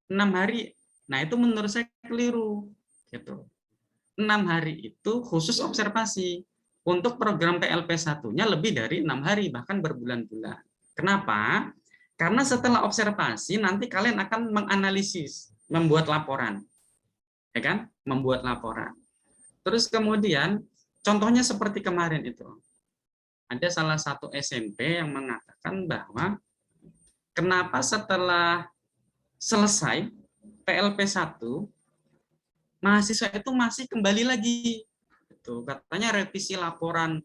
6 hari. Nah, itu menurut saya keliru. Gitu. 6 hari itu khusus observasi. Untuk program PLP1-nya lebih dari 6 hari, bahkan berbulan-bulan. Kenapa? Karena setelah observasi, nanti kalian akan menganalisis, membuat laporan. Ya kan? Membuat laporan. Terus kemudian, contohnya seperti kemarin itu. Ada salah satu SMP yang mengatakan bahwa kenapa setelah selesai PLP1, mahasiswa itu masih kembali lagi. Katanya revisi laporan.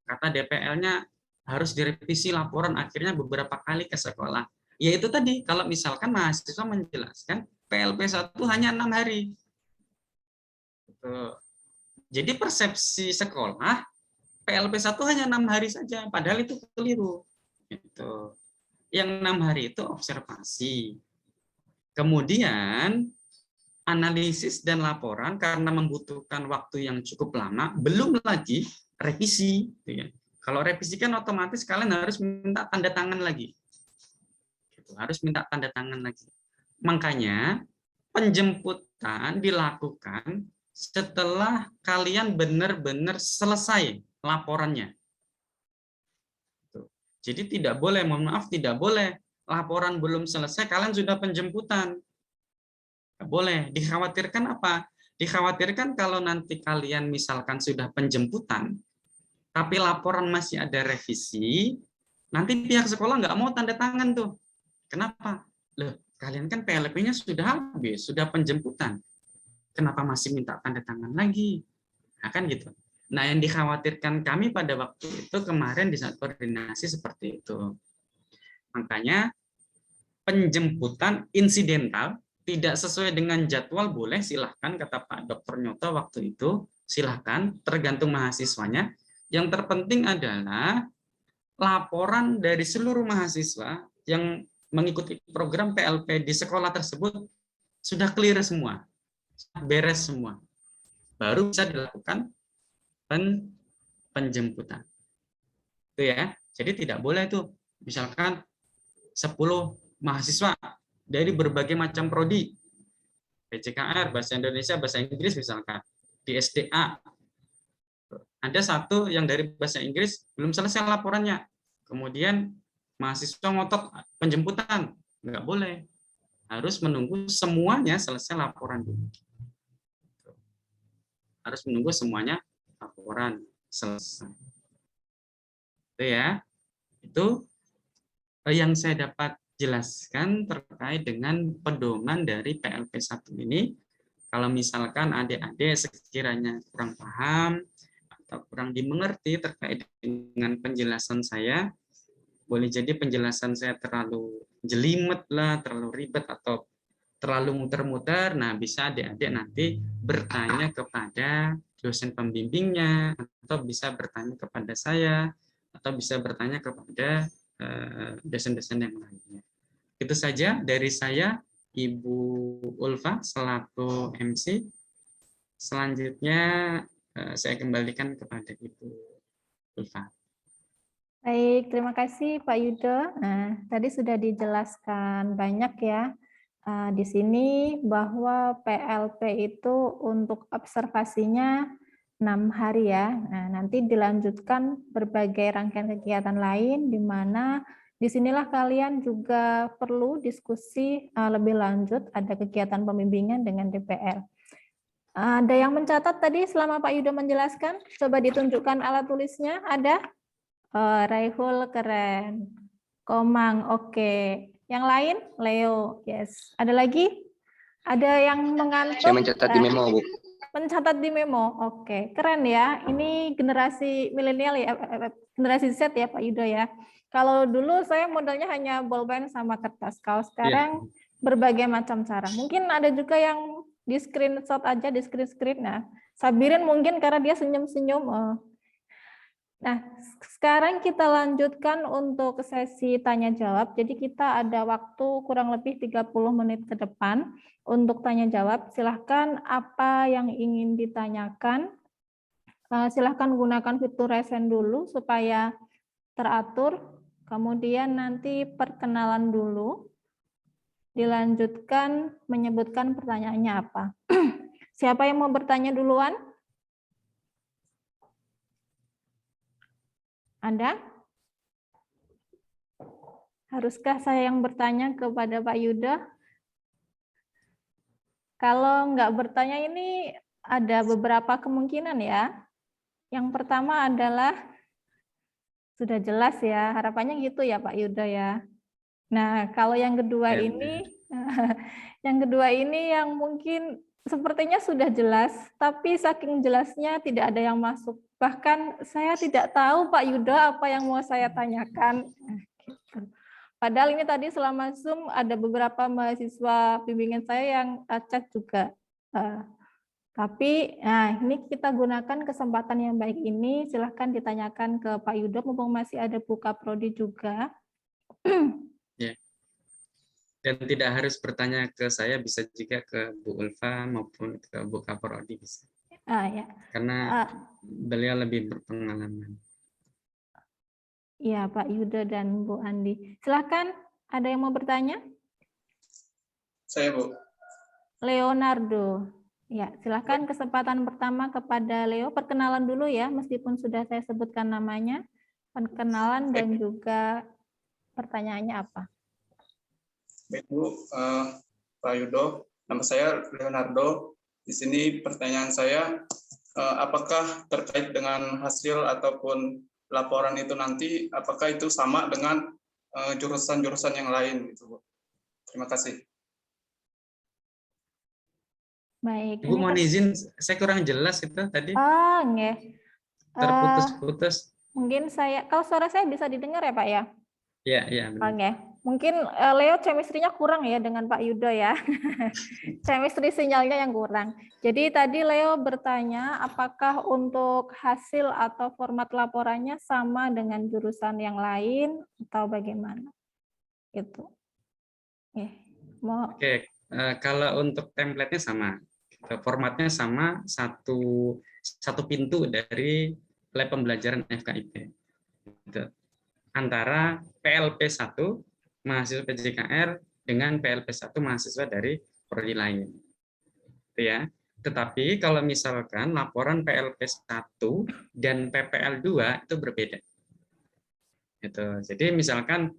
Kata DPL-nya harus direvisi laporan akhirnya beberapa kali ke sekolah. Yaitu tadi, kalau misalkan mahasiswa menjelaskan PLP1 hanya 6 hari. Gitu. Jadi persepsi sekolah PLP1 hanya 6 hari saja, padahal itu keliru. Gitu. Yang 6 hari itu observasi. Kemudian analisis dan laporan karena membutuhkan waktu yang cukup lama, belum lagi revisi. Gitu ya. Kalau revisi kan otomatis kalian harus minta tanda tangan lagi. Gitu, harus minta tanda tangan lagi. Makanya penjemputan dilakukan setelah kalian benar-benar selesai laporannya. Jadi tidak boleh, mohon maaf, tidak boleh laporan belum selesai kalian sudah penjemputan. Tidak boleh. Dikhawatirkan apa? Dikhawatirkan kalau nanti kalian misalkan sudah penjemputan, tapi laporan masih ada revisi, nanti pihak sekolah nggak mau tanda tangan tuh. Kenapa? Loh, kalian kan PLP-nya sudah habis, sudah penjemputan. Kenapa masih minta tanda tangan lagi? Nah, kan gitu. Nah, yang dikhawatirkan kami pada waktu itu kemarin di saat koordinasi seperti itu. Makanya penjemputan insidental tidak sesuai dengan jadwal boleh, silahkan, kata Pak Dr. Nyoto waktu itu, silahkan, tergantung mahasiswanya. Yang terpenting adalah laporan dari seluruh mahasiswa yang mengikuti program PLP di sekolah tersebut sudah clear semua, beres semua. Baru bisa dilakukan penjemputan. Itu ya. Jadi tidak boleh tuh misalkan 10 mahasiswa dari berbagai macam prodi, PJKR, bahasa Indonesia, bahasa Inggris misalkan, di SDA. Ada satu yang dari bahasa Inggris belum selesai laporannya. Kemudian mahasiswa ngotot penjemputan. Nggak boleh. Harus menunggu semuanya selesai laporan dulu. Harus menunggu semuanya laporan selesai. Itu ya. Itu yang saya dapat jelaskan terkait dengan pedoman dari PLP1 ini. Kalau misalkan adik-adik sekiranya kurang paham atau kurang dimengerti terkait dengan penjelasan saya, boleh jadi penjelasan saya terlalu jelimet lah, terlalu ribet atau terlalu muter-muter. Nah, bisa adik-adik nanti bertanya kepada dosen pembimbingnya, atau bisa bertanya kepada saya, atau bisa bertanya kepada dosen-dosen yang lainnya. Itu saja dari saya, Ibu Ulfa, selaku MC. Selanjutnya saya kembalikan kepada Ibu Ulfa. Baik, terima kasih Pak Yudo. Nah, tadi sudah dijelaskan banyak ya di sini bahwa PLP itu untuk observasinya 6 hari ya. Nah, nanti dilanjutkan berbagai rangkaian kegiatan lain di mana disinilah kalian juga perlu diskusi lebih lanjut, ada kegiatan pembimbingan dengan DPR. Ada yang mencatat tadi selama Pak Yudo menjelaskan? Coba ditunjukkan alat tulisnya, ada? Raihul keren. Komang, oke. Yang lain? Leo, yes. Ada lagi? Ada yang mengantuk? Saya mencatat di memo, Bu. Mencatat di memo, oke. Keren ya. Ini generasi milenial ya, generasi Z ya Pak Yudo ya. Kalau dulu saya modalnya hanya bolpen sama kertas. Kalau sekarang berbagai macam cara. Mungkin ada juga yang di screenshot aja, di screen. Nah, Sabirin mungkin karena dia senyum-senyum. Nah, sekarang kita lanjutkan untuk sesi tanya jawab. Jadi kita ada waktu kurang lebih 30 menit ke depan untuk tanya jawab. Silahkan apa yang ingin ditanyakan. Silahkan gunakan fitur raise hand dulu supaya teratur. Kemudian nanti perkenalan dulu. Dilanjutkan menyebutkan pertanyaannya apa. Siapa yang mau bertanya duluan? Anda? Haruskah saya yang bertanya kepada Pak Yudo? Kalau nggak bertanya ini ada beberapa kemungkinan ya. Yang pertama adalah, sudah jelas ya, harapannya gitu ya Pak Yudo ya. Nah, kalau yang kedua ini, yang mungkin sepertinya sudah jelas, tapi saking jelasnya tidak ada yang masuk. Bahkan saya tidak tahu Pak Yudo apa yang mau saya tanyakan. Gitu. Padahal ini tadi selama Zoom ada beberapa mahasiswa bimbingan saya yang chat juga. Tapi nah ini kita gunakan kesempatan yang baik ini, silahkan ditanyakan ke Pak Yudo, mumpung masih ada buka prodi juga. Ya. Dan tidak harus bertanya ke saya, bisa juga ke Bu Ulfa maupun ke Bu Kaprodi bisa. Ya. Karena beliau lebih berpengalaman. Iya, Pak Yudo dan Bu Andi. Silahkan, ada yang mau bertanya? Saya, Bu. Leonardo. Ya, silahkan kesempatan pertama kepada Leo. Perkenalan dulu ya, meskipun sudah saya sebutkan namanya. Perkenalan dan juga pertanyaannya apa. Baik, Bu. Pak Yudo, nama saya Leonardo. Di sini pertanyaan saya, apakah terkait dengan hasil ataupun laporan itu nanti, apakah itu sama dengan jurusan-jurusan yang lain? Gitu, Bu. Terima kasih. Baik. Ibu mohon izin, saya kurang jelas itu tadi. Oh, nggih. Terputus-putus. Mungkin kalau suara saya bisa didengar ya, Pak ya? Iya, iya. Oke. Mungkin Leo chemistry-nya kurang ya dengan Pak Yudo ya. Chemistry sinyalnya yang kurang. Jadi tadi Leo bertanya apakah untuk hasil atau format laporannya sama dengan jurusan yang lain atau bagaimana? Gitu. Oke, kalau untuk template-nya sama. Formatnya sama, satu pintu dari lab pembelajaran FKIP. Gitu. Antara PLP1 mahasiswa PJKR dengan PLP1 mahasiswa dari prodi lain. Itu ya. Tetapi kalau misalkan laporan PLP1 dan PPL2 itu berbeda. Gitu. Jadi misalkan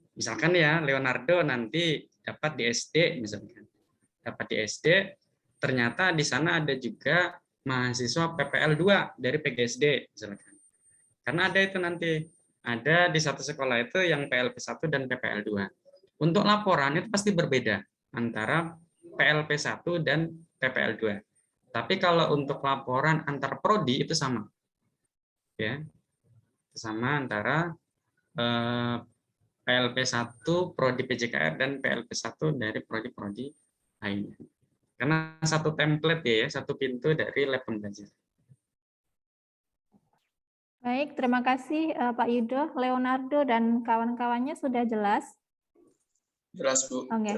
ya Leonardo nanti dapat di SD misalkan. Dapat di SD, ternyata di sana ada juga mahasiswa PPL2 dari PGSD misalkan. Karena ada itu nanti. Ada di satu sekolah itu yang PLP1 dan PPL2. Untuk laporan itu pasti berbeda antara PLP1 dan PPL2. Tapi kalau untuk laporan antar prodi itu sama. Ya. Sama antara PLP1 prodi PJKR dan PLP1 dari prodi-prodi lainnya. Karena satu template ya, satu pintu dari lab pembelajaran. Baik, terima kasih Pak Yudo, Leonardo, dan kawan-kawannya sudah jelas? Jelas, Bu. Oke.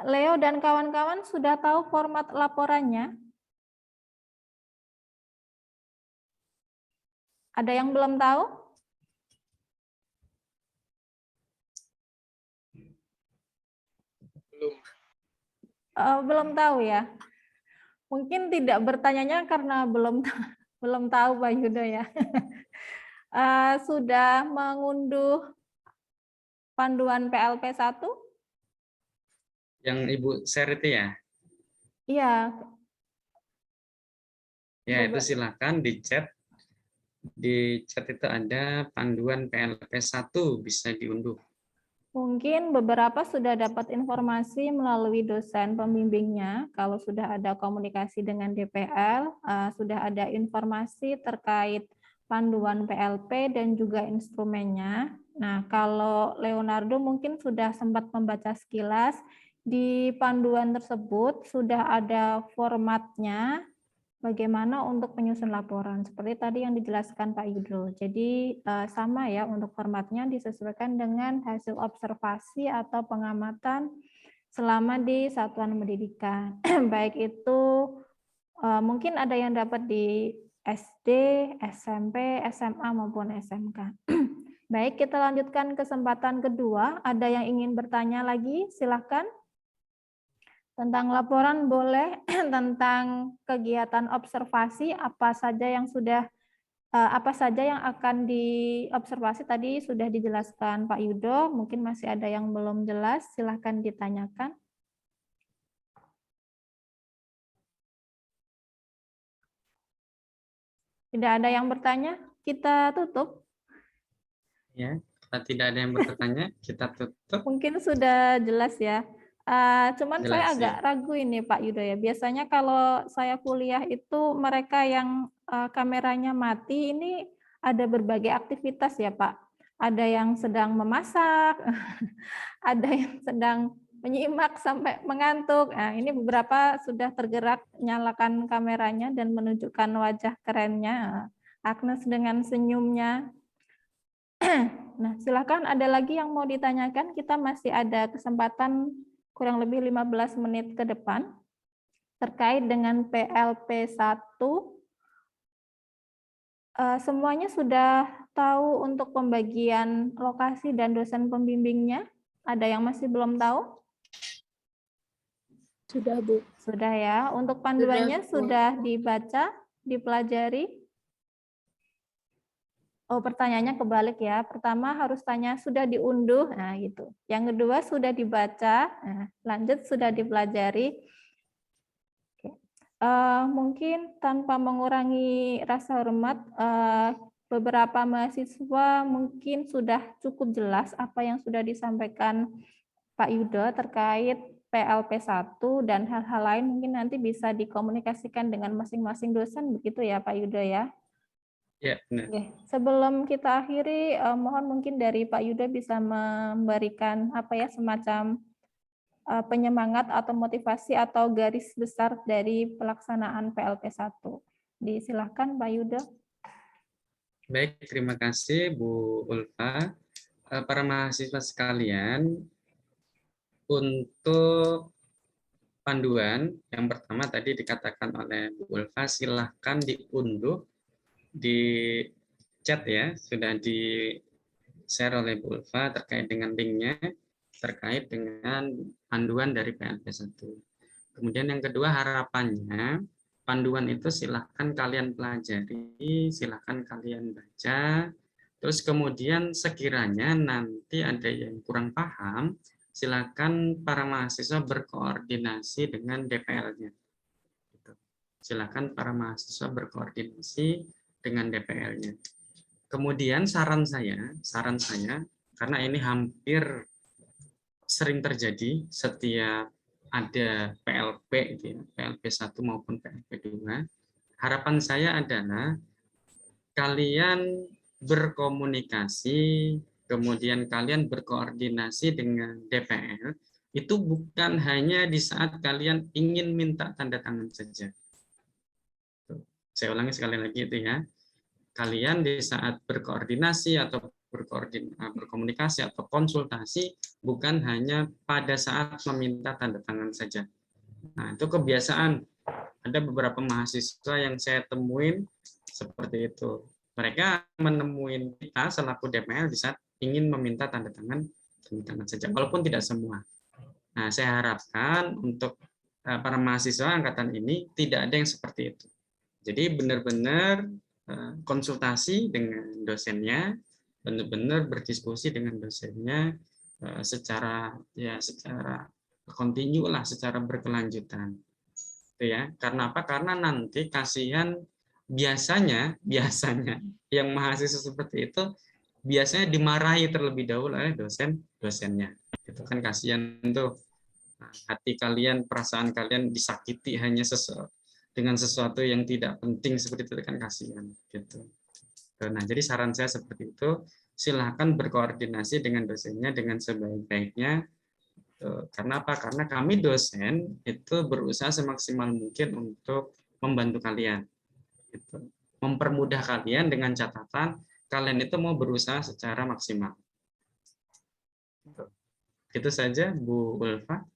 Leo dan kawan-kawan sudah tahu format laporannya? Ada yang belum tahu? Belum. Belum tahu ya? Mungkin tidak bertanyanya karena belum tahu Pak Yudo ya. Sudah mengunduh panduan PLP1? Yang Ibu share itu ya? Iya. Ya, itu silakan di chat. Di chat itu ada panduan PLP1 bisa diunduh. Mungkin beberapa sudah dapat informasi melalui dosen pembimbingnya. Kalau sudah ada komunikasi dengan DPL, sudah ada informasi terkait panduan PLP dan juga instrumennya. Nah, kalau Leonardo mungkin sudah sempat membaca sekilas, di panduan tersebut sudah ada formatnya, bagaimana untuk penyusun laporan. Seperti tadi yang dijelaskan Pak Yudo. Jadi sama ya untuk formatnya disesuaikan dengan hasil observasi atau pengamatan selama di satuan pendidikan. Baik itu mungkin ada yang dapat di SD, SMP, SMA maupun SMK. Baik, kita lanjutkan kesempatan kedua. Ada yang ingin bertanya lagi? Silakan. Tentang laporan boleh, tentang kegiatan observasi apa saja yang akan diobservasi tadi sudah dijelaskan Pak Yudo, mungkin masih ada yang belum jelas, silahkan ditanyakan. Tidak ada yang bertanya, kita tutup. Ya, kalau tidak ada yang bertanya, kita tutup. Mungkin sudah jelas ya. Cuman saya Jelas agak ya. ragu ini Pak Yudo ya. Biasanya kalau saya kuliah itu mereka yang kameranya mati ini ada berbagai aktivitas ya Pak. Ada yang sedang memasak, ada yang sedang menyimak sampai mengantuk. Nah, ini beberapa sudah tergerak nyalakan kameranya dan menunjukkan wajah kerennya. Agnes dengan senyumnya. Nah, silakan ada lagi yang mau ditanyakan. Kita masih ada kesempatan kurang lebih 15 menit ke depan terkait dengan PLP 1. Semuanya sudah tahu untuk pembagian lokasi dan dosen pembimbingnya? Ada yang masih belum tahu? Sudah, Bu. Sudah ya. Untuk panduannya Bu. sudah dibaca, dipelajari? Oh, pertanyaannya kebalik ya. Pertama harus tanya sudah diunduh, nah gitu. Yang kedua sudah dibaca, nah, lanjut sudah dipelajari. Oke. Mungkin tanpa mengurangi rasa hormat, beberapa mahasiswa mungkin sudah cukup jelas apa yang sudah disampaikan Pak Yudo terkait PLP 1 dan hal-hal lain mungkin nanti bisa dikomunikasikan dengan masing-masing dosen, begitu ya Pak Yudo ya? Ya, benar. Oke, sebelum kita akhiri, mohon mungkin dari Pak Yudo bisa memberikan apa ya semacam penyemangat atau motivasi atau garis besar dari pelaksanaan PLP 1. Disilahkan Pak Yudo. Baik, terima kasih Bu Ulfa. Para mahasiswa sekalian, untuk panduan yang pertama tadi dikatakan oleh Bu Ulfa, silahkan diunduh di chat ya, sudah di share oleh Bu Ulfa terkait dengan linknya, terkait dengan panduan dari PLP 1. Kemudian yang kedua, harapannya panduan itu silahkan kalian pelajari, silahkan kalian baca, terus kemudian sekiranya nanti ada yang kurang paham, silakan para mahasiswa berkoordinasi dengan DPL-nya. Silakan para mahasiswa berkoordinasi dengan DPL-nya. Kemudian saran saya, karena ini hampir sering terjadi setiap ada PLP, gitu ya, PLP 1 maupun PLP 2, harapan saya adalah kalian berkomunikasi, kemudian kalian berkoordinasi dengan DPL, itu bukan hanya di saat kalian ingin minta tanda tangan saja. Saya ulangi sekali lagi itu ya. Kalian di saat berkoordinasi atau berkomunikasi atau konsultasi bukan hanya pada saat meminta tanda tangan saja. Nah, itu kebiasaan. Ada beberapa mahasiswa yang saya temuin seperti itu. Mereka menemui kita selaku DPL di saat ingin meminta tanda tangan saja, walaupun tidak semua. Nah, saya harapkan untuk para mahasiswa angkatan ini tidak ada yang seperti itu. Jadi benar-benar konsultasi dengan dosennya, benar-benar berdiskusi dengan dosennya secara kontinu lah, secara berkelanjutan. Itu ya. Karena apa? Karena nanti kasihan biasanya yang mahasiswa seperti itu biasanya dimarahi terlebih dahulu oleh dosennya. Itu kan kasihan tuh. Hati kalian, perasaan kalian disakiti hanya dengan sesuatu yang tidak penting seperti itu kan kasihan gitu. Nah, jadi saran saya seperti itu, silahkan berkoordinasi dengan dosennya dengan sebaik-baiknya. Karena apa? Karena kami dosen itu berusaha semaksimal mungkin untuk membantu kalian. Gitu. Mempermudah kalian dengan catatan kalian itu mau berusaha secara maksimal. Itu saja Bu Ulfa.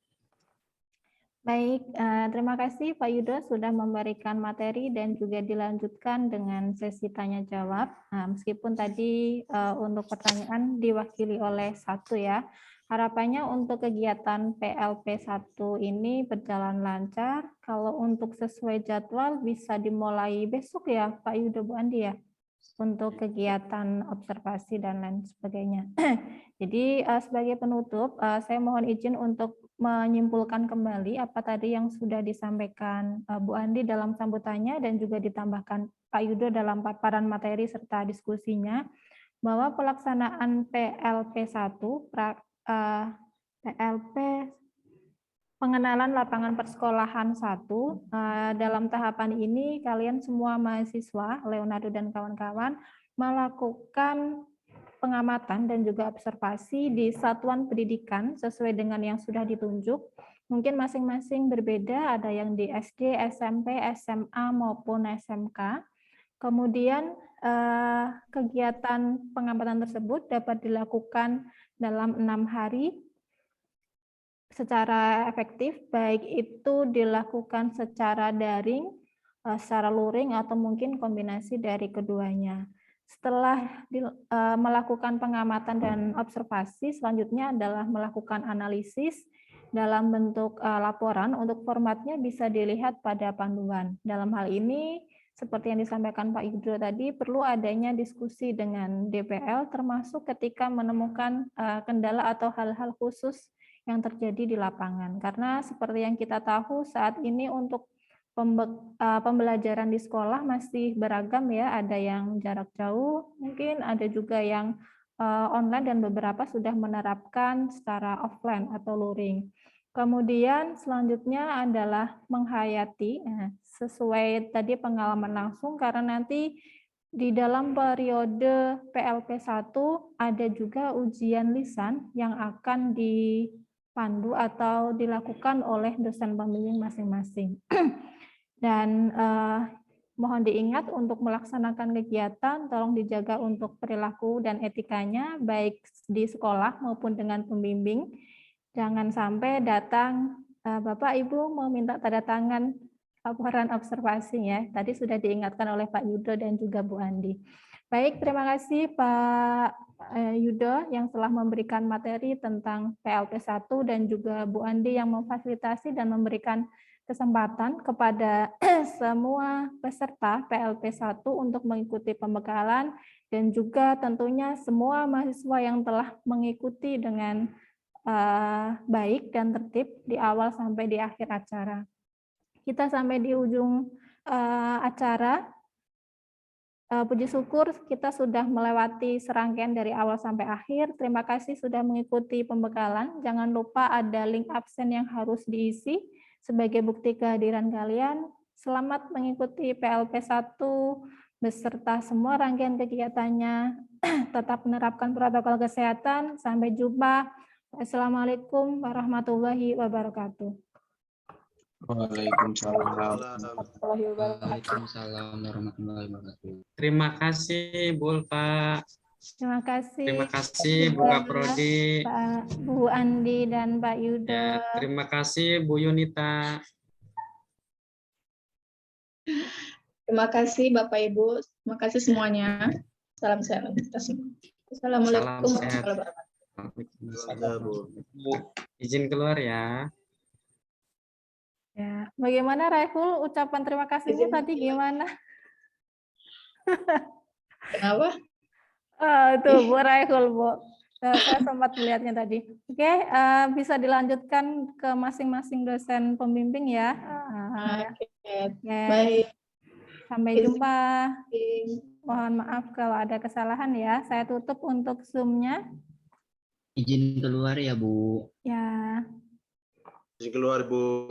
Baik, terima kasih Pak Yudo sudah memberikan materi dan juga dilanjutkan dengan sesi tanya jawab. Nah, meskipun tadi untuk pertanyaan diwakili oleh satu ya, harapannya untuk kegiatan PLP 1 ini berjalan lancar. Kalau untuk sesuai jadwal bisa dimulai besok ya Pak Yudo, Bu Andi ya, untuk kegiatan observasi dan lain sebagainya. Jadi sebagai penutup, saya mohon izin untuk menyimpulkan kembali apa tadi yang sudah disampaikan Bu Andi dalam sambutannya dan juga ditambahkan Pak Yudo dalam paparan materi serta diskusinya, bahwa pelaksanaan PLP 1, PLP pengenalan lapangan persekolahan 1. Dalam tahapan ini, kalian semua mahasiswa, Leonardo dan kawan-kawan, melakukan pengamatan dan juga observasi di satuan pendidikan sesuai dengan yang sudah ditunjuk. Mungkin masing-masing berbeda, ada yang di SD, SMP, SMA, maupun SMK. Kemudian kegiatan pengamatan tersebut dapat dilakukan dalam 6 hari secara efektif, baik itu dilakukan secara daring, secara luring, atau mungkin kombinasi dari keduanya. Setelah melakukan pengamatan dan observasi, selanjutnya adalah melakukan analisis dalam bentuk laporan. Untuk formatnya bisa dilihat pada panduan. Dalam hal ini, seperti yang disampaikan Pak Yudho tadi, perlu adanya diskusi dengan DPL, termasuk ketika menemukan kendala atau hal-hal khusus yang terjadi di lapangan. Karena seperti yang kita tahu saat ini untuk pembelajaran di sekolah masih beragam ya, ada yang jarak jauh, mungkin ada juga yang online dan beberapa sudah menerapkan secara offline atau luring. Kemudian selanjutnya adalah menghayati, sesuai tadi pengalaman langsung, karena nanti di dalam periode PLP 1 ada juga ujian lisan yang akan dipandu atau dilakukan oleh dosen pembimbing masing-masing. Dan mohon diingat untuk melaksanakan kegiatan, tolong dijaga untuk perilaku dan etikanya, baik di sekolah maupun dengan pembimbing. Jangan sampai datang, Bapak Ibu mau minta tanda tangan laporan observasi ya. Tadi sudah diingatkan oleh Pak Yudho dan juga Bu Andi. Baik, terima kasih Pak Yudho yang telah memberikan materi tentang PLP 1 dan juga Bu Andi yang memfasilitasi dan memberikan kesempatan kepada semua peserta PLP 1 untuk mengikuti pembekalan dan juga tentunya semua mahasiswa yang telah mengikuti dengan baik dan tertib di awal sampai di akhir acara. Kita sampai di ujung acara. Puji syukur kita sudah melewati serangkaian dari awal sampai akhir. Terima kasih sudah mengikuti pembekalan. Jangan lupa ada link absen yang harus diisi sebagai bukti kehadiran kalian. Selamat mengikuti PLP 1 beserta semua rangkaian kegiatannya. Tetap menerapkan protokol kesehatan. Sampai jumpa. Assalamualaikum warahmatullahi wabarakatuh. Waalaikumsalam warahmatullahi wabarakatuh. Terima kasih Bu Ulfa. Terima kasih. Terima kasih Bu Kaprodi, Pak Bu Andi dan Pak Yudho. Ya, terima kasih Bu Yunita. Terima kasih Bapak Ibu. Terima kasih semuanya. Salam sehat untuk kita semua. Assalamualaikum warahmatullahi wabarakatuh. Izin keluar ya. Ya, bagaimana Raiful ucapan terima kasihnya tadi gimana? Kenapa? Tuh Bu Raiful, Bu. Saya sempat melihatnya tadi. Oke, bisa dilanjutkan ke masing-masing dosen pembimbing ya. Baik. Sampai jumpa. Mohon maaf kalau ada kesalahan ya. Saya tutup untuk Zoom-nya. Izin keluar ya Bu. Ya. Izin keluar Bu.